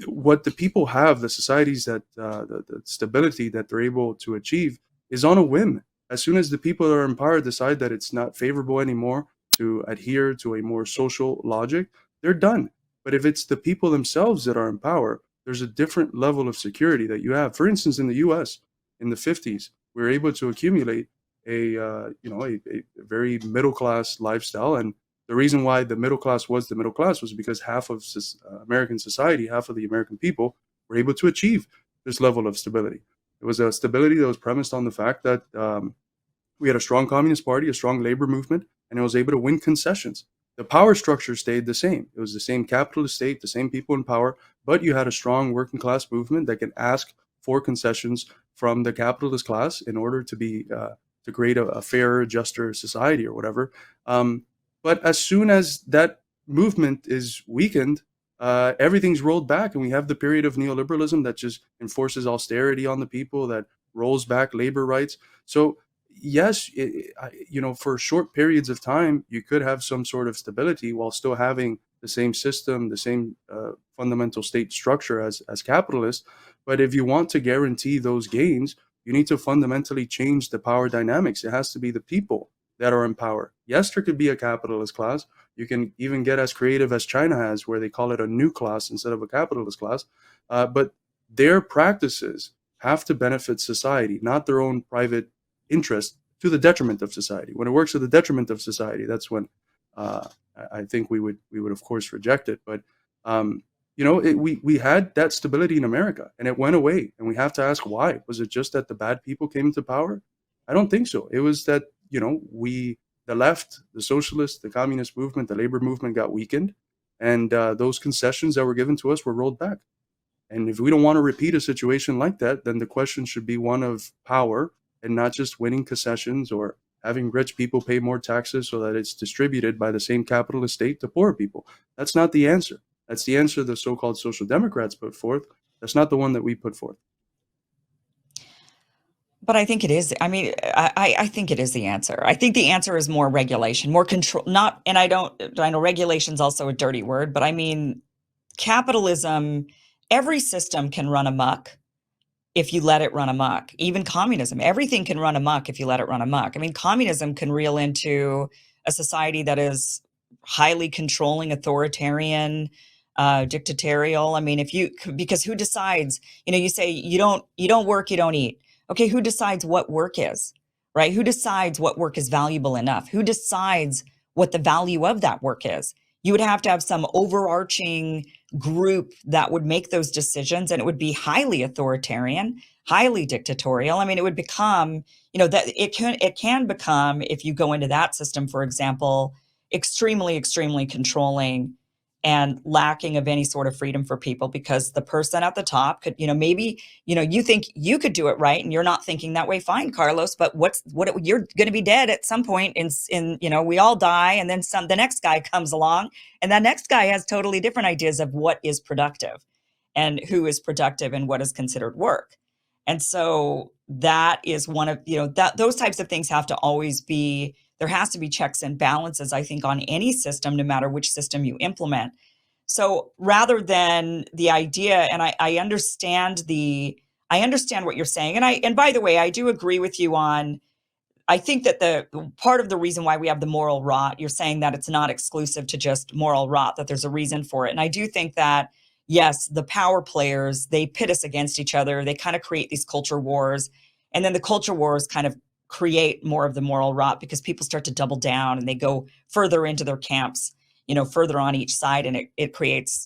what the people have, the societies that the stability that they're able to achieve is on a whim. As soon as the people that are in power decide that it's not favorable anymore to adhere to a more social logic, they're done. But if it's the people themselves that are in power, there's a different level of security that you have. For instance, in the U.S. in the 50s, we were able to accumulate a very middle class lifestyle, and the reason why the middle class was the middle class was because half of American society, half of the American people, were able to achieve this level of stability. It was a stability that was premised on the fact that we had a strong communist party, a strong labor movement, and it was able to win concessions. The power structure stayed the same. It was the same capitalist state, the same people in power, but you had a strong working class movement that can ask for concessions from the capitalist class in order to be to create a fairer, juster society or whatever. But as soon as that movement is weakened, everything's rolled back, and we have the period of neoliberalism that just enforces austerity on the people, that rolls back labor rights. So yes, for short periods of time, you could have some sort of stability while still having the same system, the same fundamental state structure as capitalists. But if you want to guarantee those gains, you need to fundamentally change the power dynamics. It has to be the people that are in power. Yes, there could be a capitalist class. You can even get as creative as China has, where they call it a new class instead of a capitalist class. But their practices have to benefit society, not their own private interest to the detriment of society. When it works to the detriment of society, that's when I think we would of course reject it. But we had that stability in America, and it went away, and we have to ask why. Was it just that the bad people came into power? I don't think so. It was that the left, the socialists, the communist movement, the labor movement got weakened, and those concessions that were given to us were rolled back. And if we don't want to repeat a situation like that, then the question should be one of power and not just winning concessions or having rich people pay more taxes so that it's distributed by the same capitalist state to poor people. That's not the answer. That's the answer the so-called social democrats put forth. That's not the one that we put forth. But I think it is. I mean, I think it is the answer. I think the answer is more regulation, more control. Not, and I know regulation's also a dirty word, but I mean, capitalism, every system can run amok if you let it run amok. Even communism, everything can run amok if you let it run amok. I mean, communism can reel into a society that is highly controlling, authoritarian, dictatorial. I mean, because who decides? You say you don't work, you don't eat. Okay, who decides what work is, right? Who decides what work is valuable enough? Who decides what the value of that work is? You would have to have some overarching group that would make those decisions, and it would be highly authoritarian, highly dictatorial. I mean, it would become, that it can become, if you go into that system, for example, extremely, extremely controlling and lacking of any sort of freedom for people, because the person at the top could, maybe, you think you could do it right, and you're not thinking that way. Fine, Carlos, but you're going to be dead at some point we all die, and then the next guy comes along, and that next guy has totally different ideas of what is productive and who is productive and what is considered work. And so that is one of, that those types of things have to always be, there has to be checks and balances, I think, on any system, no matter which system you implement. So rather than the idea, and I understand I understand what you're saying. And by the way, I do agree with you on, I think that the part of the reason why we have the moral rot, you're saying that it's not exclusive to just moral rot, that there's a reason for it. And I do think that, yes, the power players, they pit us against each other. They kind of create these culture wars. And then the culture wars kind of create more of the moral rot because people start to double down and they go further into their camps, further on each side. And it creates,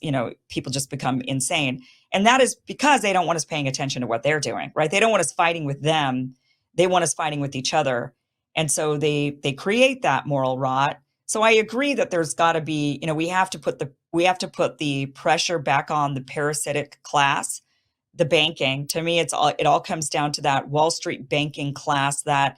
people just become insane. And that is because they don't want us paying attention to what they're doing, right? They don't want us fighting with them. They want us fighting with each other. And so they create that moral rot. So I agree that there's got to be, we have to put the pressure back on the parasitic class, the banking. To me, it all comes down to that Wall Street banking class that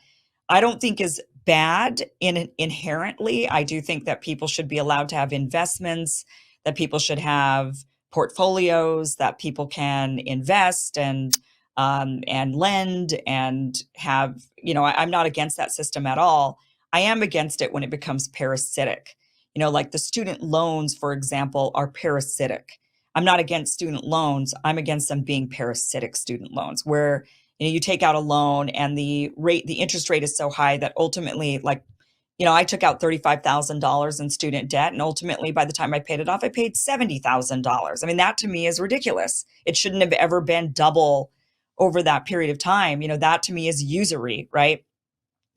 I don't think is bad inherently. I do think that people should be allowed to have investments, that people should have portfolios, that people can invest and lend and have, I'm not against that system at all. I am against it when it becomes parasitic. Like the student loans, for example, are parasitic. I'm not against student loans. I'm against them being parasitic student loans where, you take out a loan and the interest rate is so high that ultimately, like, I took out $35,000 in student debt. And ultimately, by the time I paid it off, I paid $70,000. I mean, that to me is ridiculous. It shouldn't have ever been double over that period of time. That to me is usury, right?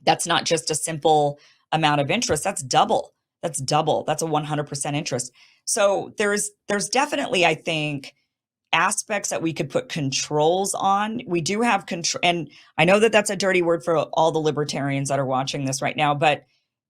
That's not just a simple amount of interest. That's double. That's double. That's a 100% interest. So there's definitely, I think, aspects that we could put controls on. We do have control. And I know that that's a dirty word for all the libertarians that are watching this right now, but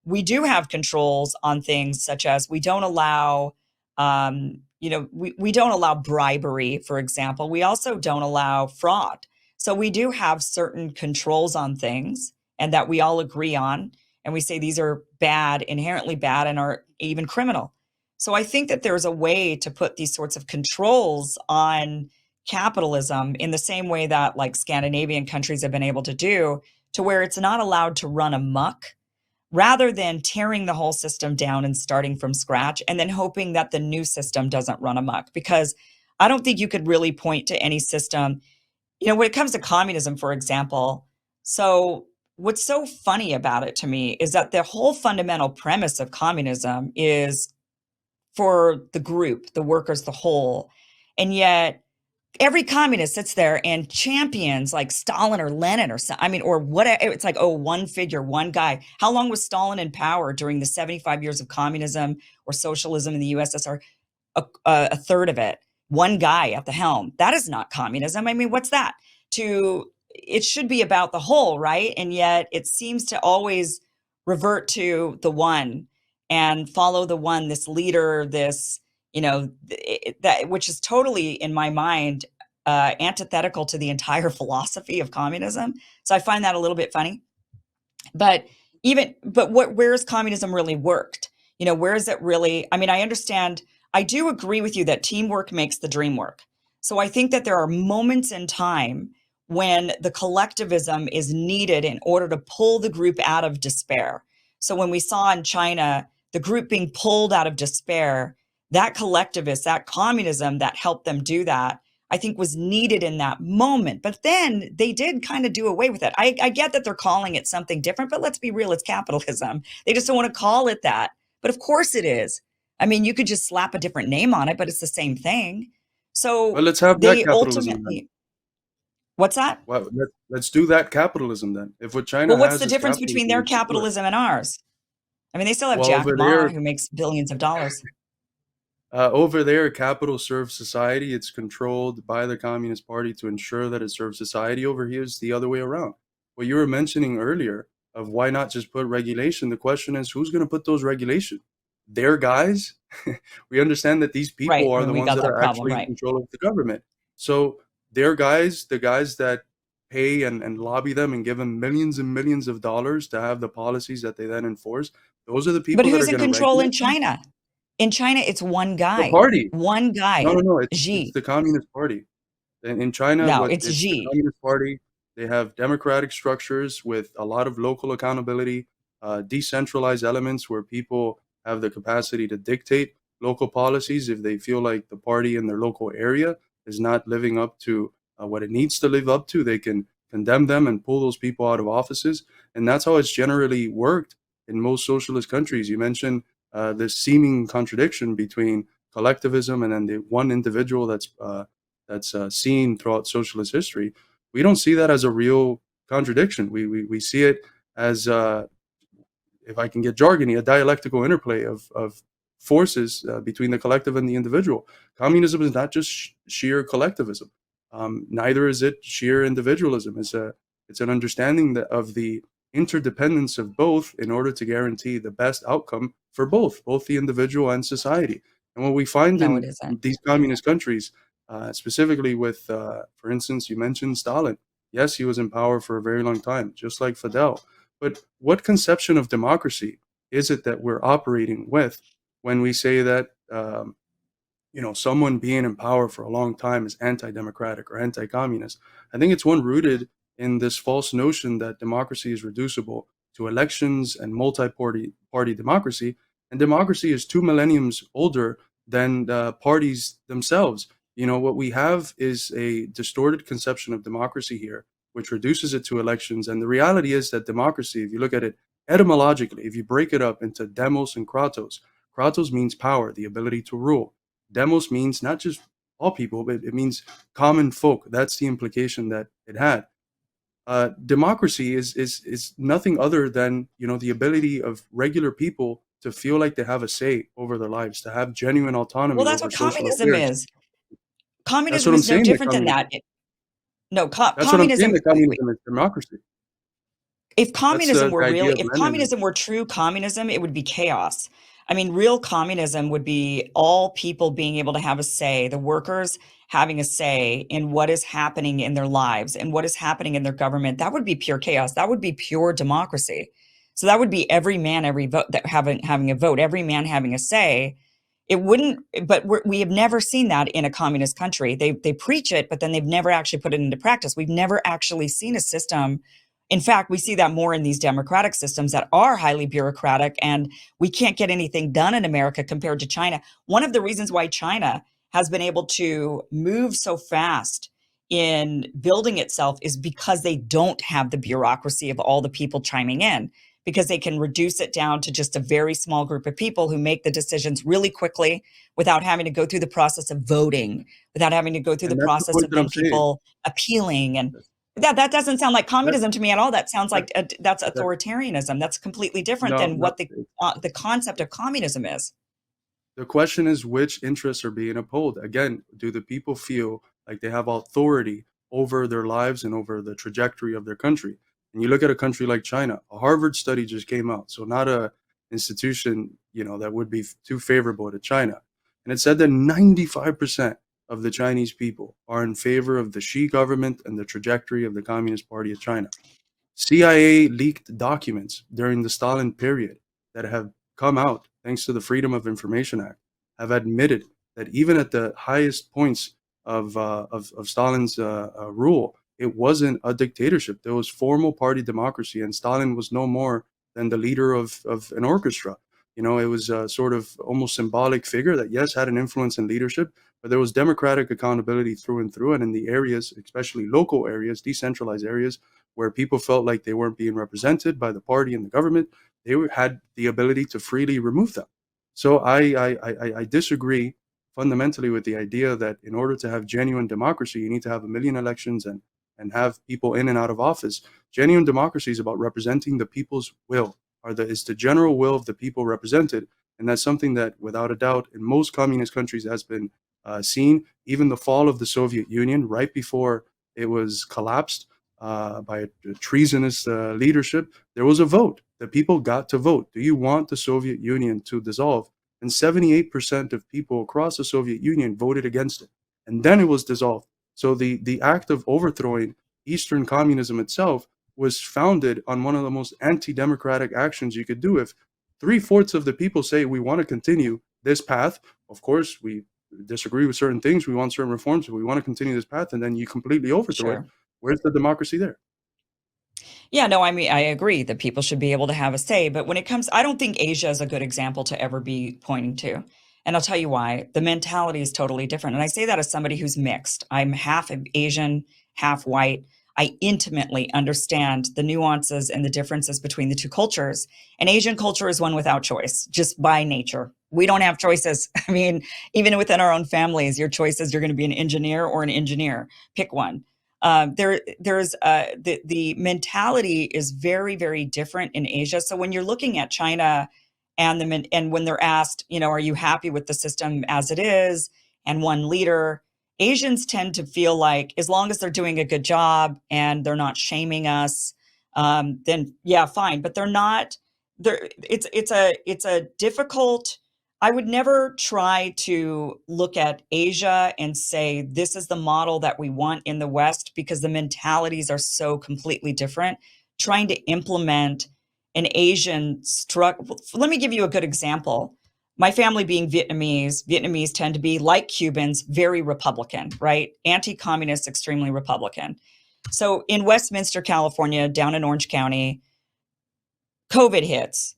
we do have controls on things such as we don't allow, we don't allow bribery, for example. We also don't allow fraud. So we do have certain controls on things and that we all agree on. And we say these are bad, inherently bad, and are even criminal. So I think that there's a way to put these sorts of controls on capitalism in the same way that like Scandinavian countries have been able to do, to where it's not allowed to run amok, rather than tearing the whole system down and starting from scratch and then hoping that the new system doesn't run amok. Because I don't think you could really point to any system, when it comes to communism, for example. So what's so funny about it to me is that the whole fundamental premise of communism is for the group, the workers, the whole. And yet every communist sits there and champions like Stalin or Lenin or something. I mean, or whatever. It's like, oh, one figure, one guy. How long was Stalin in power during the 75 years of communism or socialism in the USSR? A third of it. One guy at the helm. That is not communism. I mean, what's that? It should be about the whole, right? And yet it seems to always revert to the one and follow the one, this leader, this, that, which is totally, in my mind, antithetical to the entire philosophy of communism. So I find that a little bit funny. But where has communism really worked? Where is it really? I mean, I do agree with you that teamwork makes the dream work. So I think that there are moments in time when the collectivism is needed in order to pull the group out of despair. So when we saw in China, the group being pulled out of despair, that collectivist, that communism that helped them do that, I think was needed in that moment. But then they did kind of do away with it. I get that they're calling it something different, but let's be real, it's capitalism. They just don't want to call it that. But of course it is. I mean, you could just slap a different name on it, but it's the same thing. Well, So let's have that they capitalism then. ultimately, what's that? Well, let's do that capitalism then. If what China Well, what's has the is difference between capitalism, their we should do it. capitalism and ours? I mean, they still have Well, Jack Ma, who makes billions of dollars. over there, capital serves society. It's controlled by the Communist Party to ensure that it serves society. Over here is the other way around. What you were mentioning earlier of why not just put regulation, the question is who's going to put those regulations? Their guys? We understand that these people Right. I are mean, the we ones got that that are problem, actually in right. control of the government. So their guys, the guys that pay and lobby them and give them millions and millions of dollars to have the policies that they then enforce, those are the But people that are who's in going to control in regulate them. China? In China, it's one The guy. party. One No, guy, no, no. It's Xi. the Communist Party. In China, No, what it's it's the Xi. Communist Party. They have democratic structures with a lot of local accountability, decentralized elements where people have the capacity to dictate local policies if they feel like the party in their local area is not living up to what it needs to live up to. They can condemn them and pull those people out of offices, and that's how it's generally worked in most socialist countries. You mentioned this seeming contradiction between collectivism and then the one individual that's seen throughout socialist history. We don't see that as a real contradiction. We see it as, if I can get jargony, a dialectical interplay of forces between the collective and the individual. Communism is not just sheer collectivism. Neither is it sheer individualism. It's an understanding of the interdependence of both in order to guarantee the best outcome for both the individual and society. And what we find No, it in isn't. these communist countries, specifically with, for instance, you mentioned Stalin. Yes, he was in power for a very long time, just like Fidel. But what conception of democracy is it that we're operating with when we say that someone being in power for a long time is anti-democratic or anti-communist? I think it's one rooted in this false notion that democracy is reducible to elections and multi-party democracy, and democracy is 2 millenniums older than the parties themselves. What we have is a distorted conception of democracy here, which reduces it to elections. And the reality is that democracy, if you look at it etymologically, if you break it up into demos and kratos, kratos means power, the ability to rule. Demos means not just all people, but it means common folk. That's the implication that it had. Democracy is nothing other than the ability of regular people to feel like they have a say over their lives, to have genuine Well, autonomy that's over what social communism affairs. is. That's what Communism I'm is no saying. That different than that. communism. No, That's what I'm saying. communism. That communism is democracy. If That's communism were the real, idea of if Leninism. communism were true communism, it would be chaos. I mean, real communism would be all people being able to have a say, the workers having a say in what is happening in their lives and what is happening in their government. That would be pure chaos. That would be pure democracy. So that would be every man, every vote that having a vote, every man having a say. It wouldn't, but we have never seen that in a communist country. They preach it, but then they've never actually put it into practice. We've never actually seen a system. In fact, we see that more in these democratic systems that are highly bureaucratic, and we can't get anything done in America compared to China. One of the reasons why China has been able to move so fast in building itself is because they don't have the bureaucracy of all the people chiming in, because they can reduce it down to just a very small group of people who make the decisions really quickly without having to go through the process of voting, without having to go through the And that's the process point of that I'm then saying. people appealing. And That's, that doesn't sound like that, communism to me at all. That sounds that, like that's that, authoritarianism. That's completely different no, than no. what the concept of communism is. The question is which interests are being upheld. Again, do the people feel like they have authority over their lives and over the trajectory of their country? And you look at a country like China, a Harvard study just came out, so not a institution, that would be too favorable to China. And it said that 95% of the Chinese people are in favor of the Xi government and the trajectory of the Communist Party of China. CIA leaked documents during the Stalin period that have come out thanks to the Freedom of Information Act have admitted that even at the highest points of Stalin's rule, it wasn't a dictatorship. There was formal party democracy, and Stalin was no more than the leader of an orchestra. It was a sort of almost symbolic figure that, yes, had an influence in leadership, but there was democratic accountability through and through. And in the areas, especially local areas, decentralized areas, where people felt like they weren't being represented by the party and the government, they had the ability to freely remove them. So I disagree fundamentally with the idea that in order to have genuine democracy, you need to have a million elections and have people in and out of office. Genuine democracy is about representing the people's will, is the general will of the people represented. And that's something that, without a doubt, in most communist countries has been seen. Even the fall of the Soviet Union, right before it was collapsed, by a treasonous leadership, there was a vote. The people got to vote. Do you want the Soviet Union to dissolve? And 78% of people across the Soviet Union voted against it. And then it was dissolved. So the act of overthrowing Eastern communism itself was founded on one of the most anti-democratic actions you could do. If three-fourths of the people say we want to continue this path, of course, we disagree with certain things, we want certain reforms, we want to continue this path, and then you completely overthrow it. Sure. Where's the democracy there? Yeah, no, I mean, I agree that people should be able to have a say. But when it comes, I don't think Asia is a good example to ever be pointing to. And I'll tell you why. The mentality is totally different. And I say that as somebody who's mixed. I'm half Asian, half white. I intimately understand the nuances and the differences between the two cultures. And Asian culture is one without choice, just by nature. We don't have choices. I mean, even within our own families, your choices, you're going to be an engineer or an engineer. Pick one. The mentality is very, very different in Asia. So when you're looking at China and when they're asked, are you happy with the system as it is, and one leader, Asians tend to feel like as long as they're doing a good job and they're not shaming us, then yeah, fine. But they're not. It's a difficult. I would never try to look at Asia and say, this is the model that we want in the West, because the mentalities are so completely different. Trying to implement an Asian structure. Let me give you a good example. My family being Vietnamese tend to be, like Cubans, very Republican, right? Anti-communist, extremely Republican. So in Westminster, California, down in Orange County, COVID hits.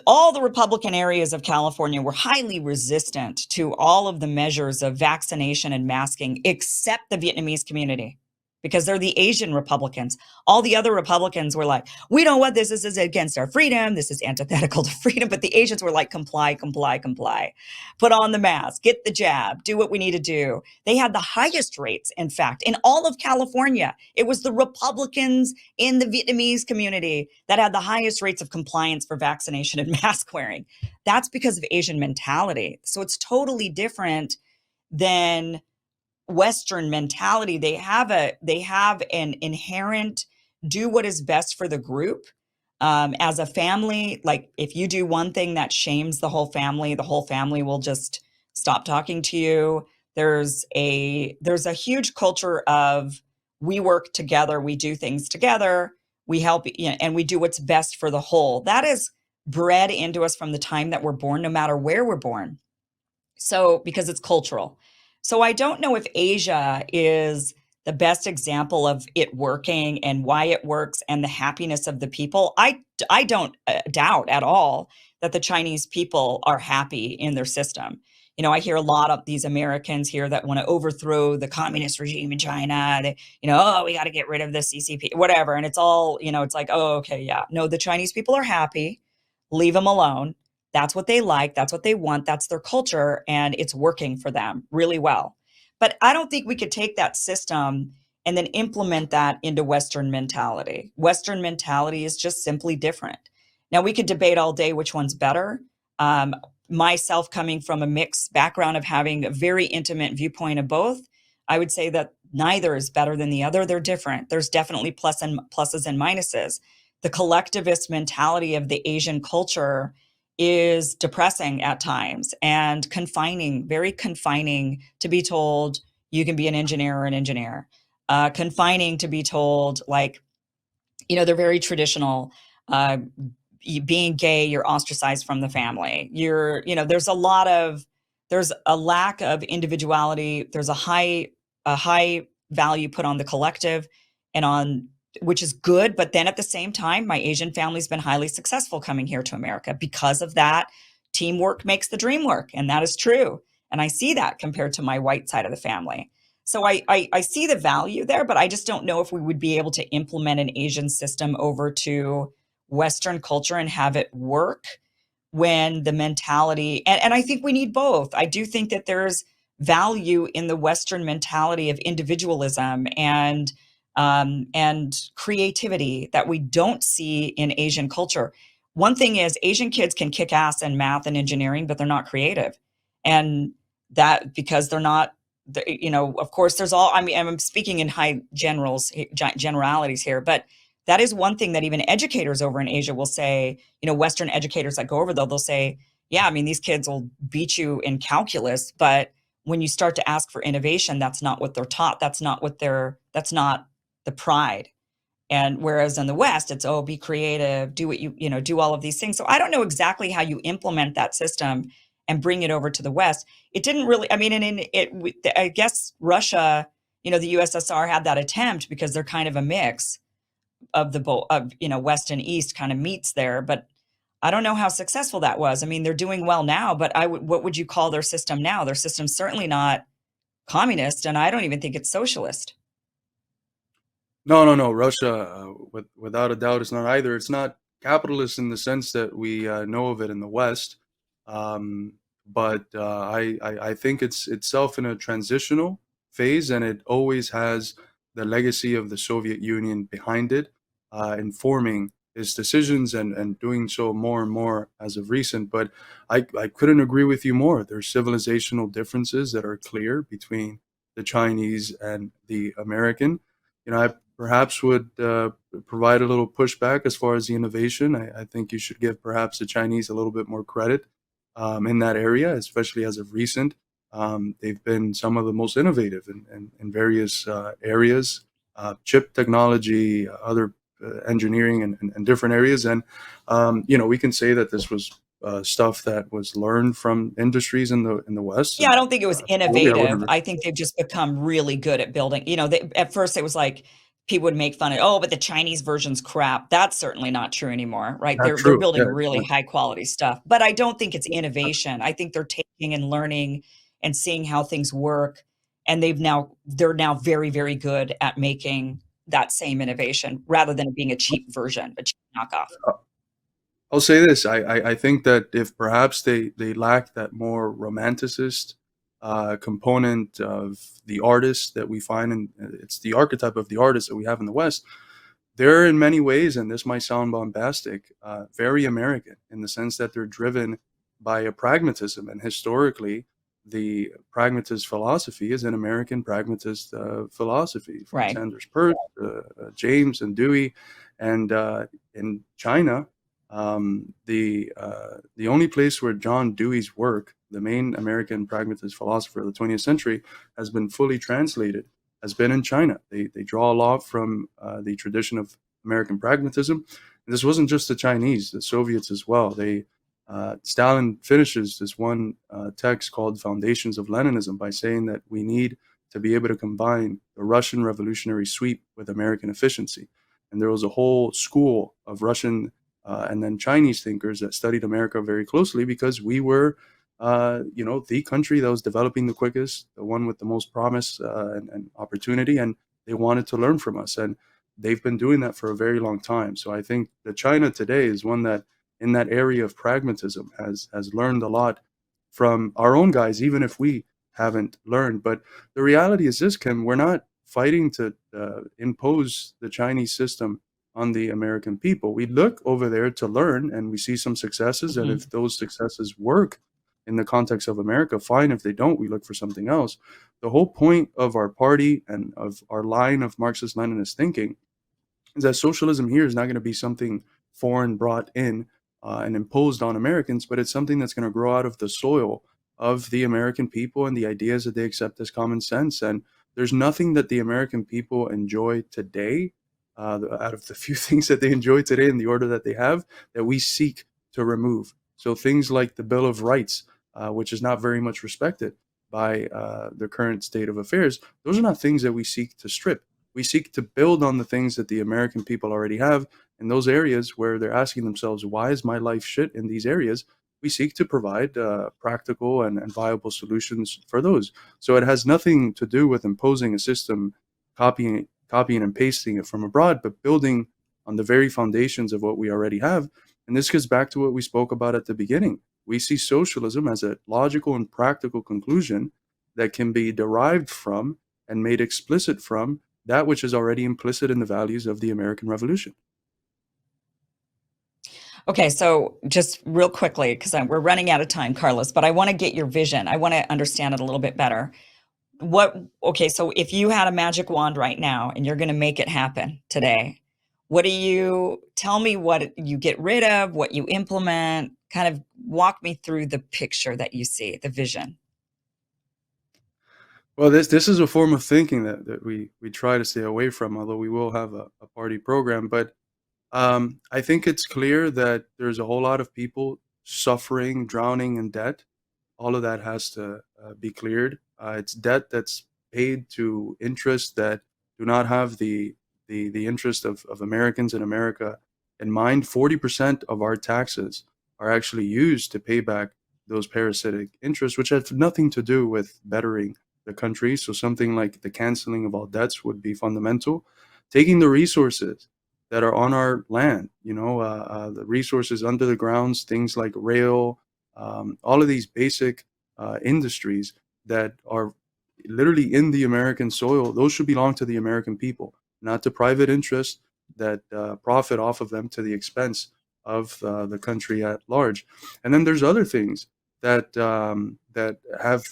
All the Republican areas of California were highly resistant to all of the measures of vaccination and masking, except the Vietnamese community, because they're the Asian Republicans. All the other Republicans were like, we don't want this. This is against our freedom. This is antithetical to freedom. But the Asians were like, comply, comply, comply. Put on the mask, get the jab, do what we need to do. They had the highest rates, in fact, in all of California. It was the Republicans in the Vietnamese community that had the highest rates of compliance for vaccination and mask wearing. That's because of Asian mentality. So it's totally different than Western mentality. They have an inherent do what is best for the group. As a family, like if you do one thing that shames the whole family will just stop talking to you. There's a huge culture of, we work together, we do things together, we help, and we do what's best for the whole. That is bred into us from the time that we're born, no matter where we're born. So, because it's cultural. So, I don't know if Asia is the best example of it working and why it works and the happiness of the people. I don't doubt at all that the Chinese people are happy in their system. I hear a lot of these Americans here that want to overthrow the communist regime in China. They, oh, we got to get rid of the CCP, whatever. And it's all, it's like, oh, okay, yeah. No, the Chinese people are happy. Leave them alone. That's what they like. That's what they want. That's their culture. And it's working for them really well. But I don't think we could take that system and then implement that into Western mentality. Western mentality is just simply different. Now, we could debate all day which one's better. Myself, coming from a mixed background of having a very intimate viewpoint of both, I would say that neither is better than the other. They're different. There's definitely pluses and minuses. The collectivist mentality of the Asian culture is depressing at times and confining, very confining, to be told you can be an engineer or an engineer. Confining to be told, like, they're very traditional. Being gay, you're ostracized from the family. There's a lack of individuality. There's a high value put on the collective and on, which is good. But then at the same time, my Asian family's been highly successful coming here to America because of that. Teamwork makes the dream work. And that is true. And I see that compared to my white side of the family. So I see the value there, but I just don't know if we would be able to implement an Asian system over to Western culture and have it work when the mentality, and I think we need both. I do think that there's value in the Western mentality of individualism and creativity that we don't see in Asian culture. One thing is, Asian kids can kick ass in math and engineering, but they're not creative. And that because they're not, of course, there's all, I mean, I'm speaking in generalities here, but that is one thing that even educators over in Asia will say, Western educators that go over there, they'll say, yeah, I mean, these kids will beat you in calculus, but when you start to ask for innovation, that's not what they're taught. That's not the pride. And whereas in the West, it's, be creative, do what do all of these things. So I don't know exactly how you implement that system and bring it over to the West. It didn't really, I mean, and in it, I guess Russia, the USSR had that attempt because they're kind of a mix of the both of, West and East kind of meets there. But I don't know how successful that was. I mean, they're doing well now, but what would you call their system now? Their system's certainly not communist, and I don't even think it's socialist. No, no, no. Russia, without a doubt, is not either. It's not capitalist in the sense that we know of it in the West, but I think it's itself in a transitional phase, and it always has the legacy of the Soviet Union behind it, informing its decisions and doing so more and more as of recent. But I couldn't agree with you more. There's civilizational differences that are clear between the Chinese and the American. I perhaps would provide a little pushback as far as the innovation. I think you should give perhaps the Chinese a little bit more credit in that area, especially as of recent. They've been some of the most innovative in various areas, chip technology, other engineering, and different areas. And, we can say that this was stuff that was learned from industries in the West. Yeah, And I don't think it was totally, I innovative. wouldn't. I think they've just become really good at building. At first it was like people would make fun of, oh, but the Chinese version's crap. That's certainly not true anymore, right? Not They're true. Yeah, building it's really not. high quality stuff. But I don't think it's innovation. I think they're taking and learning and seeing how things work. And they're now very, very good at making that same innovation rather than it being a cheap version, a cheap knockoff. I'll say this. I think that if perhaps they lack that more romanticist component of the artist that we find in, it's the archetype of the artist that we have in the West, they're in many ways, and this might sound bombastic, very American in the sense that they're driven by a pragmatism. And historically, the pragmatist philosophy is an American pragmatist philosophy from Right. Sanders Peirce, James, and Dewey. And in China, the only place where John Dewey's work, the main American pragmatist philosopher of the 20th century, has been fully translated, has been in China. They draw a lot from the tradition of American pragmatism. And this wasn't just the Chinese, the Soviets as well. Stalin finishes this one text called Foundations of Leninism by saying that we need to be able to combine the Russian revolutionary sweep with American efficiency. And there was a whole school of Russian and then Chinese thinkers that studied America very closely because we were, the country that was developing the quickest, the one with the most promise and opportunity, and they wanted to learn from us. And they've been doing that for a very long time. So I think that China today is one that, in that area of pragmatism, has learned a lot from our own guys, even if we haven't learned. But the reality is this, Kim, we're not fighting to impose the Chinese system on the American people. We look over there to learn, and we see some successes. And Mhm. if those successes work in the context of America, fine. If they don't, we look for something else. The whole point of our party and of our line of Marxist-Leninist thinking is that socialism here is not going to be something foreign brought in and imposed on Americans, but it's something that's going to grow out of the soil of the American people and the ideas that they accept as common sense. And there's nothing that the American people enjoy today, out of the few things that they enjoy today in the order that they have, that we seek to remove. So things like the Bill of Rights, which is not very much respected by the current state of affairs, those are not things that we seek to strip. We seek to build on the things that the American people already have in those areas where they're asking themselves, why is my life shit in these areas? We seek to provide practical and viable solutions for those. So it has nothing to do with imposing a system, copying and pasting it from abroad, but building on the very foundations of what we already have. And this goes back to what we spoke about at the beginning. We see socialism as a logical and practical conclusion that can be derived from and made explicit from that which is already implicit in the values of the American Revolution. Okay, so just real quickly, because we're running out of time, Carlos, but I want to get your vision. I want to understand it a little bit better. Okay, so if you had a magic wand right now and you're going to make it happen today, tell me what you get rid of, what you implement, kind of walk me through the picture that you see, the vision. Well, this is a form of thinking that we try to stay away from, although we will have a party program. But I think it's clear that there's a whole lot of people suffering, drowning in debt, all of that has to be cleared. It's debt that's paid to interests that do not have the interest of Americans in America in mind. 40% of our taxes are actually used to pay back those parasitic interests, which have nothing to do with bettering the country. So something like the canceling of all debts would be fundamental. Taking the resources that are on our land, the resources under the grounds, things like rail, all of these basic industries that are literally in the American soil, those should belong to the American people, not to private interests that profit off of them to the expense of the country at large. And then there's other things that have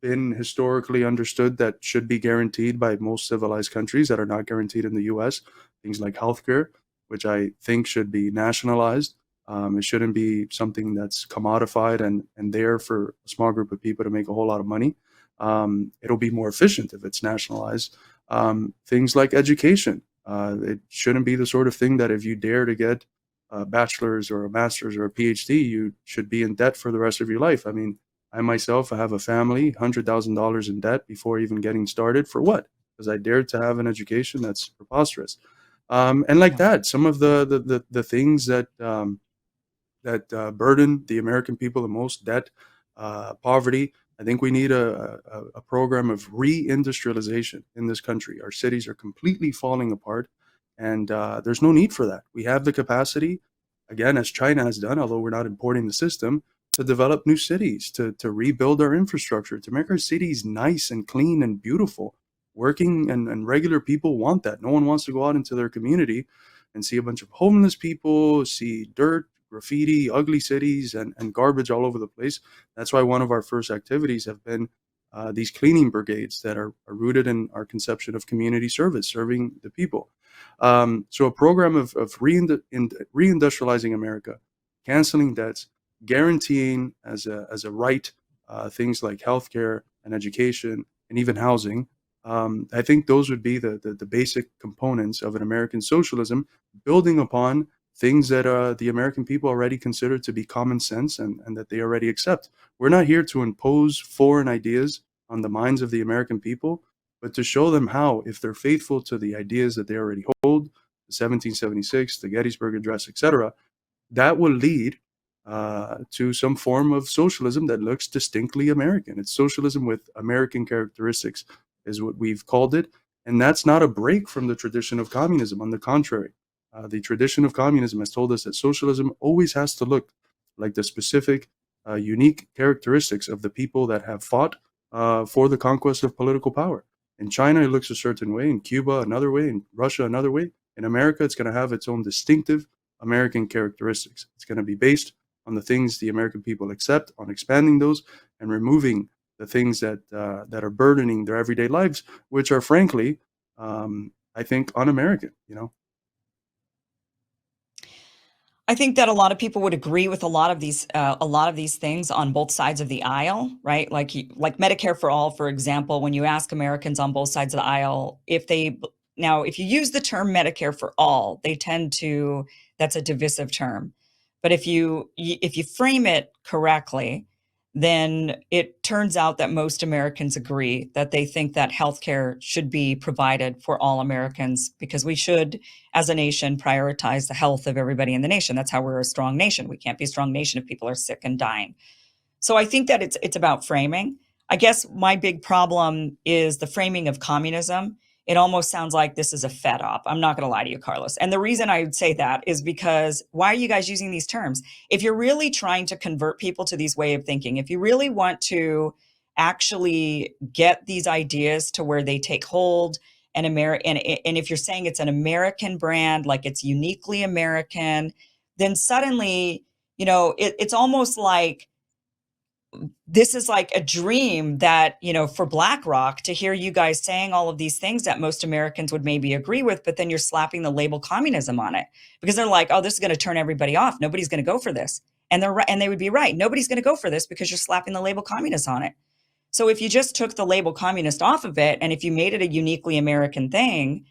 been historically understood that should be guaranteed by most civilized countries that are not guaranteed in the U.S. Things like healthcare, which I think should be nationalized. It shouldn't be something that's commodified and there for a small group of people to make a whole lot of money. It'll be more efficient if it's nationalized. Things like education. It shouldn't be the sort of thing that if you dare to get a bachelor's or a master's or a PhD, you should be in debt for the rest of your life. I mean, I myself, I have a family, $100,000 in debt before even getting started. For what? Because I dared to have an education. That's preposterous. And like Yeah. that, some of the things that burden the American people the most, debt, poverty. I think we need a program of reindustrialization in this country. Our cities are completely falling apart, and there's no need for that. We have the capacity, again, as China has done, although we're not importing the system, to develop new cities, to rebuild our infrastructure, to make our cities nice and clean and beautiful. Working and regular people want that. No one wants to go out into their community and see a bunch of homeless people, see dirt, graffiti, ugly cities, and garbage all over the place. That's why one of our first activities have been these cleaning brigades that are rooted in our conception of community service, serving the people. So a program of reindustrializing America, canceling debts, guaranteeing as a right things like healthcare and education and even housing. I think those would be the basic components of an American socialism, building upon things that the American people already consider to be common sense and that they already accept. We're not here to impose foreign ideas on the minds of the American people, but to show them how, if they're faithful to the ideas that they already hold, the 1776, the Gettysburg Address, etc., that will lead to some form of socialism that looks distinctly American. It's socialism with American characteristics, is what we've called it. And that's not a break from the tradition of communism. On the contrary, the tradition of communism has told us that socialism always has to look like the specific, unique characteristics of the people that have fought for the conquest of political power. In China, it looks a certain way. In Cuba, another way. In Russia, another way. In America, it's going to have its own distinctive American characteristics. It's going to be based on the things the American people accept, on expanding those and removing the things that that are burdening their everyday lives, which are frankly, I think, un-American. I think that a lot of people would agree with a lot of these things on both sides of the aisle, right? Like Medicare for all, for example. When you ask Americans on both sides of the aisle if you use the term Medicare for all, they tend to that's a divisive term. But if you frame it correctly, then it turns out that most Americans agree that they think that healthcare should be provided for all Americans because we should, as a nation, prioritize the health of everybody in the nation. That's how we're a strong nation. We can't be a strong nation if people are sick and dying. So I think that it's about framing. I guess my big problem is the framing of communism. It almost sounds like this is a fed up. I'm not going to lie to you, Carlos. And the reason I would say that is because why are you guys using these terms? If you're really trying to convert people to these way of thinking, if you really want to actually get these ideas to where they take hold and if you're saying it's an American brand, like it's uniquely American, then suddenly, it's almost like this is like a dream that, for BlackRock to hear you guys saying all of these things that most Americans would maybe agree with, but then you're slapping the label communism on it because they're like, oh, this is going to turn everybody off. Nobody's going to go for this. And they're right. And they would be right. Nobody's going to go for this because you're slapping the label communist on it. So if you just took the label communist off of it, and if you made it a uniquely American thing,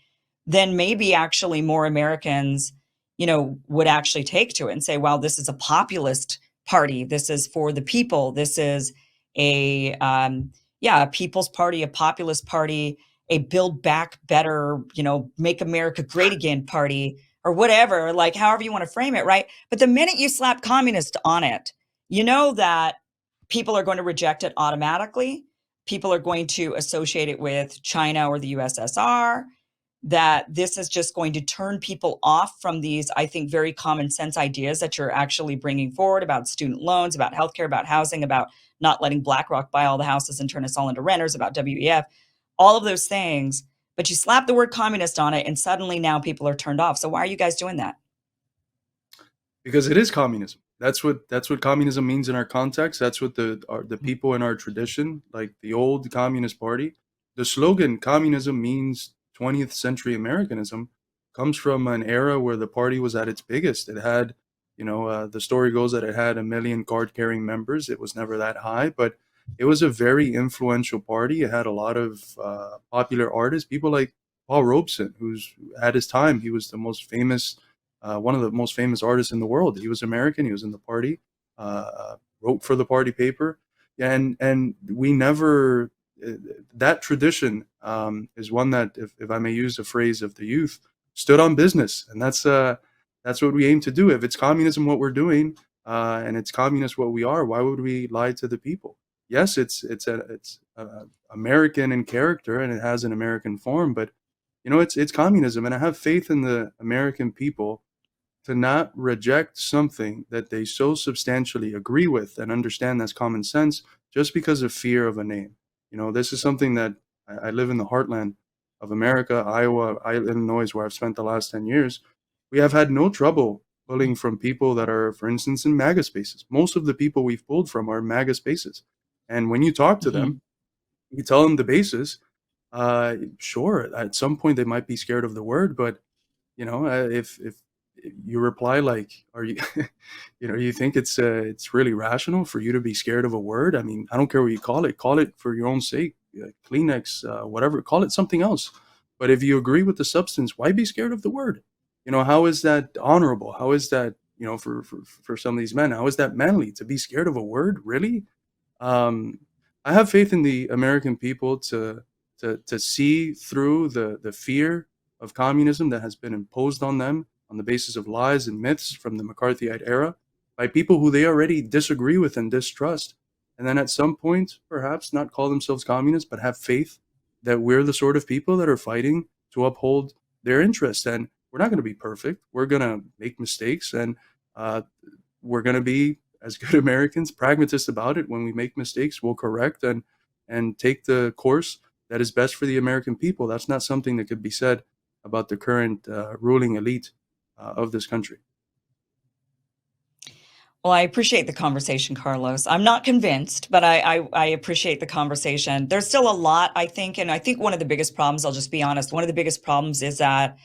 then maybe actually more Americans, would actually take to it and say, wow, this is a populist party. This is for the people. This is a a people's party, a populist party, a build back better, make America great again party, or whatever, like however you want to frame it, right? But the minute you slap communist on it, you know that people are going to reject it automatically. People are going to associate it with China or the USSR, that this is just going to turn people off from these, I think, very common sense ideas that you're actually bringing forward about student loans, about healthcare, about housing, about not letting BlackRock buy all the houses and turn us all into renters, about WEF, all of those things. But you slap the word communist on it and suddenly now people are turned off. So why are you guys doing that? Because it is communism. That's what communism means in our context. That's what the people in our tradition, like the old Communist Party, the slogan "Communism means 20th century Americanism" comes from an era where the party was at its biggest. It had, the story goes that it had 1 million card-carrying members. It was never that high, but it was a very influential party. It had a lot of popular artists, people like Paul Robeson, who's at his time he was the most famous one of the most famous artists in the world. He was American. He was in the party, wrote for the party paper, and we never. That tradition is one that, if I may use the phrase of the youth, stood on business, and that's what we aim to do. If it's communism, what we're doing, and it's communist what we are, why would we lie to the people? Yes, it's American in character, and it has an American form, but it's communism, and I have faith in the American people to not reject something that they so substantially agree with and understand that's common sense just because of fear of a name. This is something that I live in the heartland of America, Iowa, Illinois, where I've spent the last 10 years. We have had no trouble pulling from people that are, for instance, in MAGA spaces. Most of the people we've pulled from are MAGA spaces. And when you talk to them, you tell them the basis. Sure, at some point they might be scared of the word, but if you reply like, "Are you, you think it's really rational for you to be scared of a word? I mean, I don't care what you call it. Call it for your own sake, Kleenex, whatever. Call it something else. But if you agree with the substance, why be scared of the word? How is that honorable? How is that, for some of these men, how is that manly to be scared of a word? Really? I have faith in the American people to see through the fear of communism that has been imposed on them on the basis of lies and myths from the McCarthyite era by people who they already disagree with and distrust. And then at some point, perhaps not call themselves communists, but have faith that we're the sort of people that are fighting to uphold their interests. And we're not going to be perfect. We're going to make mistakes, and we're going to be, as good Americans, pragmatists about it. When we make mistakes, we'll correct and take the course that is best for the American people. That's not something that could be said about the current ruling elite of this country. Well, I appreciate the conversation, Carlos. I'm not convinced, but I appreciate the conversation. There's still a lot, I think, and I think one of the biggest problems, I'll just be honest, one of the biggest problems is that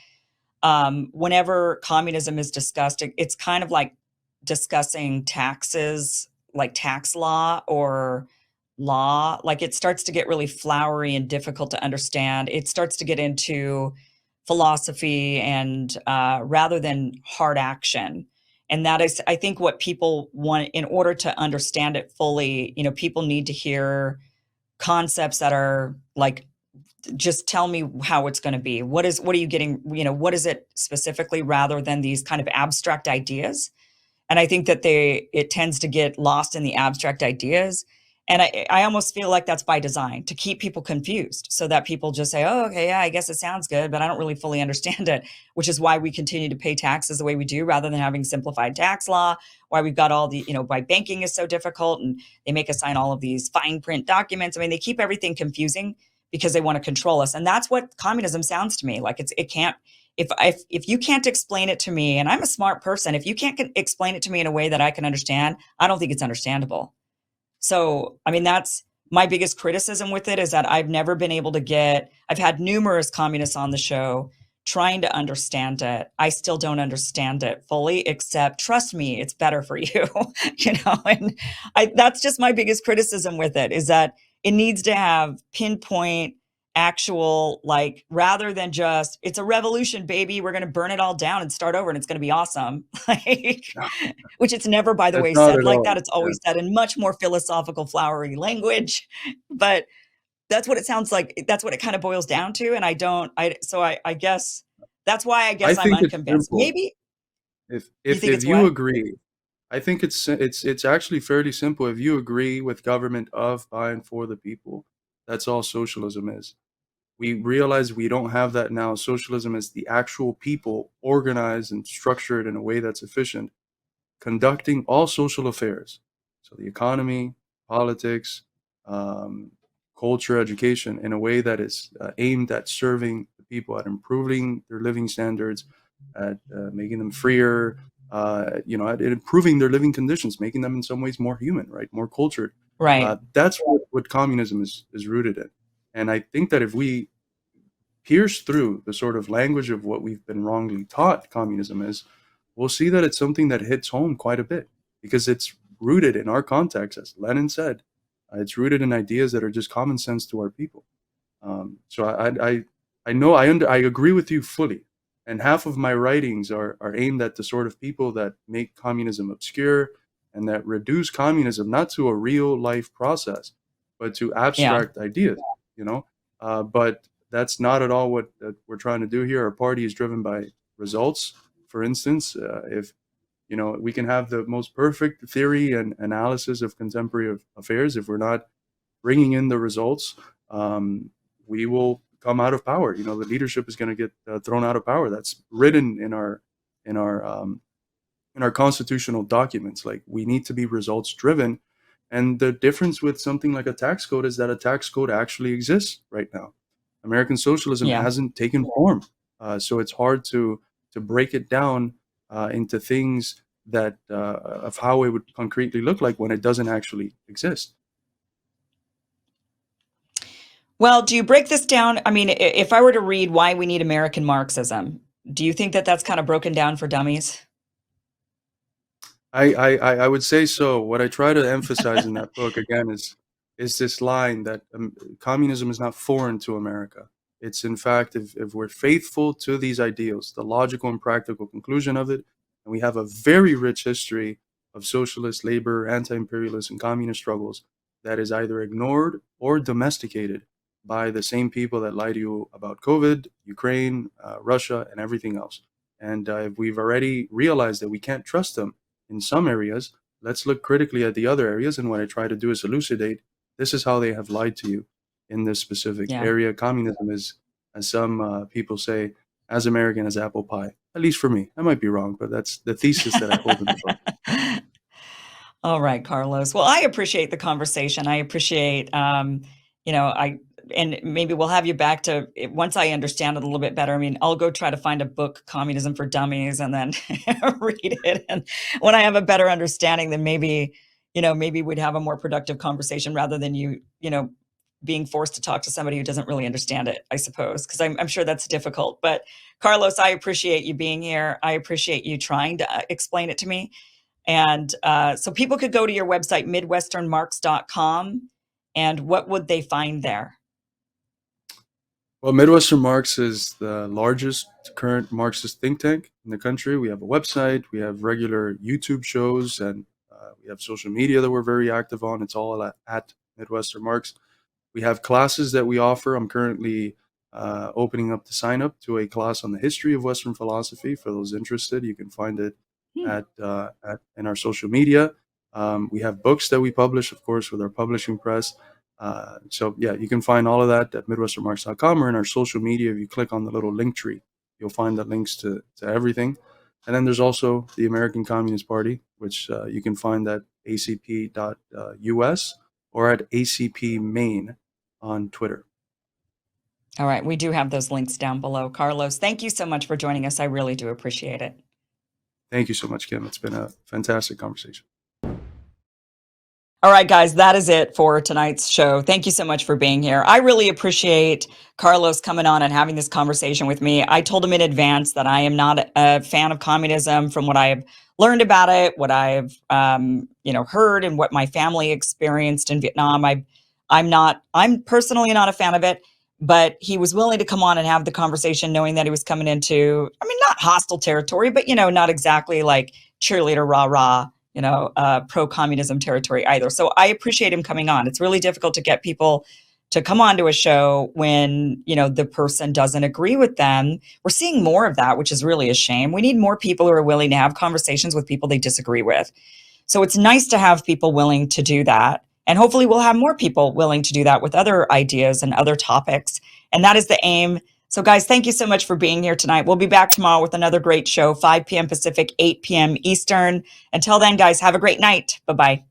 whenever communism is discussed, it's kind of like discussing taxes, like tax law or law. Like it starts to get really flowery and difficult to understand. It starts to get into philosophy and rather than hard action. And that is, I think, what people want in order to understand it fully. People need to hear concepts that are like, just tell me how it's going to be. What are you getting? What is it specifically, rather than these kind of abstract ideas? And I think that it tends to get lost in the abstract ideas. And I almost feel like that's by design, to keep people confused so that people just say, oh, okay, yeah, I guess it sounds good, but I don't really fully understand it, which is why we continue to pay taxes the way we do rather than having simplified tax law, why we've got all the, why banking is so difficult and they make us sign all of these fine print documents. I mean, they keep everything confusing because they want to control us. And that's what communism sounds to me like. It can't, if you can't explain it to me, and I'm a smart person, if you can't explain it to me in a way that I can understand, I don't think it's understandable. So, I mean, that's my biggest criticism with it, is that I've never been able to I've had numerous communists on the show trying to understand it. I still don't understand it fully, except trust me, it's better for you, and that's just my biggest criticism with it, is that it needs to have pinpoint actual, like, rather than just, it's a revolution, baby, we're going to burn it all down and start over and it's going to be awesome. Like, which it's never, by the That's way, not said at like all. that. It's Yeah. always said in much more philosophical, flowery language. But that's what it sounds like. That's what it kind of boils down to. And I guess that's why I I guess I'm think it's unconvinced. simple. Maybe If you if think if it's you what? agree, I think it's actually fairly simple. If you agree with government of, by, and for the people, that's all socialism is. We realize we don't have that now. Socialism is the actual people organized and structured in a way that's efficient, conducting all social affairs. So the economy, politics, um, culture, education, in a way that is aimed at serving the people, at improving their living standards, at making them freer, at improving their living conditions, making them in some ways more human, right, more cultured. Right. That's what communism is rooted in. And I think that if we pierce through the sort of language of what we've been wrongly taught communism is, we'll see that it's something that hits home quite a bit because it's rooted in our context, as Lenin said. It's rooted in ideas that are just common sense to our people. So I know I agree with you fully, and half of my writings are aimed at the sort of people that make communism obscure and that reduce communism not to a real life process, but to Yeah. abstract ideas. But that's not at all what we're trying to do here. Our party is driven by results. For instance, if we can have the most perfect theory and analysis of contemporary affairs, if we're not bringing in the results, we will come out of power. The leadership is going to get thrown out of power. That's written in our constitutional documents. Like, we need to be results driven. And the difference with something like a tax code is that a tax code actually exists right now. American socialism Yeah. hasn't taken form, so it's hard to break it down into things that of how it would concretely look like when it doesn't actually exist. Well, do you break this down? I mean, if I were to read Why We Need American Marxism, do you think that that's kind of broken down for dummies? I would say so. What I try to emphasize in that book again is this line that communism is not foreign to America. It's, in fact, if we're faithful to these ideals, the logical and practical conclusion of it, and we have a very rich history of socialist, labor, anti-imperialist, and communist struggles that is either ignored or domesticated by the same people that lie to you about COVID, Ukraine, Russia, and everything else. And if we've already realized that we can't trust them in some areas, let's look critically at the other areas. And what I try to do is elucidate this is how they have lied to you in this specific Yeah. area. Communism is, as some people say, as American as apple pie, at least for me. I might be wrong, but that's the thesis that I hold in the book. All right, Carlos. Well, I appreciate the conversation. I appreciate, and maybe we'll have you back to once I understand it a little bit better. I mean, I'll go try to find a book, Communism for Dummies, and then read it. And when I have a better understanding, then maybe we'd have a more productive conversation rather than being forced to talk to somebody who doesn't really understand it, I suppose, because I'm sure that's difficult. But Carlos, I appreciate you being here. I appreciate you trying to explain it to me. And so people could go to your website, midwesternmarx.com. And what would they find there? Well, Midwestern Marx is the largest current Marxist think tank in the country. We have a website, we have regular YouTube shows, and we have social media that we're very active on. It's all at Midwestern Marx. We have classes that we offer. I'm currently opening up the sign up to a class on the history of Western philosophy. For those interested, you can find it in our social media. We have books that we publish, of course, with our publishing press. So yeah, you can find all of that at midwesternmarx.com or in our social media. If you click on the little link tree, you'll find the links to everything. And then there's also the American Communist Party, which you can find at acp.us or at ACP Maine on Twitter. All right. We do have those links down below. Carlos, thank you so much for joining us. I really do appreciate it. Thank you so much, Kim. It's been a fantastic conversation. All right, guys, that is it for tonight's show. Thank you so much for being here. I really appreciate Carlos coming on and having this conversation with me. I told him in advance that I am not a fan of communism from what I've learned about it, what I've heard, and what my family experienced in Vietnam. I'm personally not a fan of it, but he was willing to come on and have the conversation knowing that he was coming into, I mean, not hostile territory, but, not exactly like cheerleader rah-rah, pro-communism territory either. So I appreciate him coming on. It's really difficult to get people to come onto a show when, the person doesn't agree with them. We're seeing more of that, which is really a shame. We need more people who are willing to have conversations with people they disagree with. So it's nice to have people willing to do that. And hopefully we'll have more people willing to do that with other ideas and other topics. And that is the aim. So guys, thank you so much for being here tonight. We'll be back tomorrow with another great show, 5 p.m. Pacific, 8 p.m. Eastern. Until then, guys, have a great night. Bye-bye.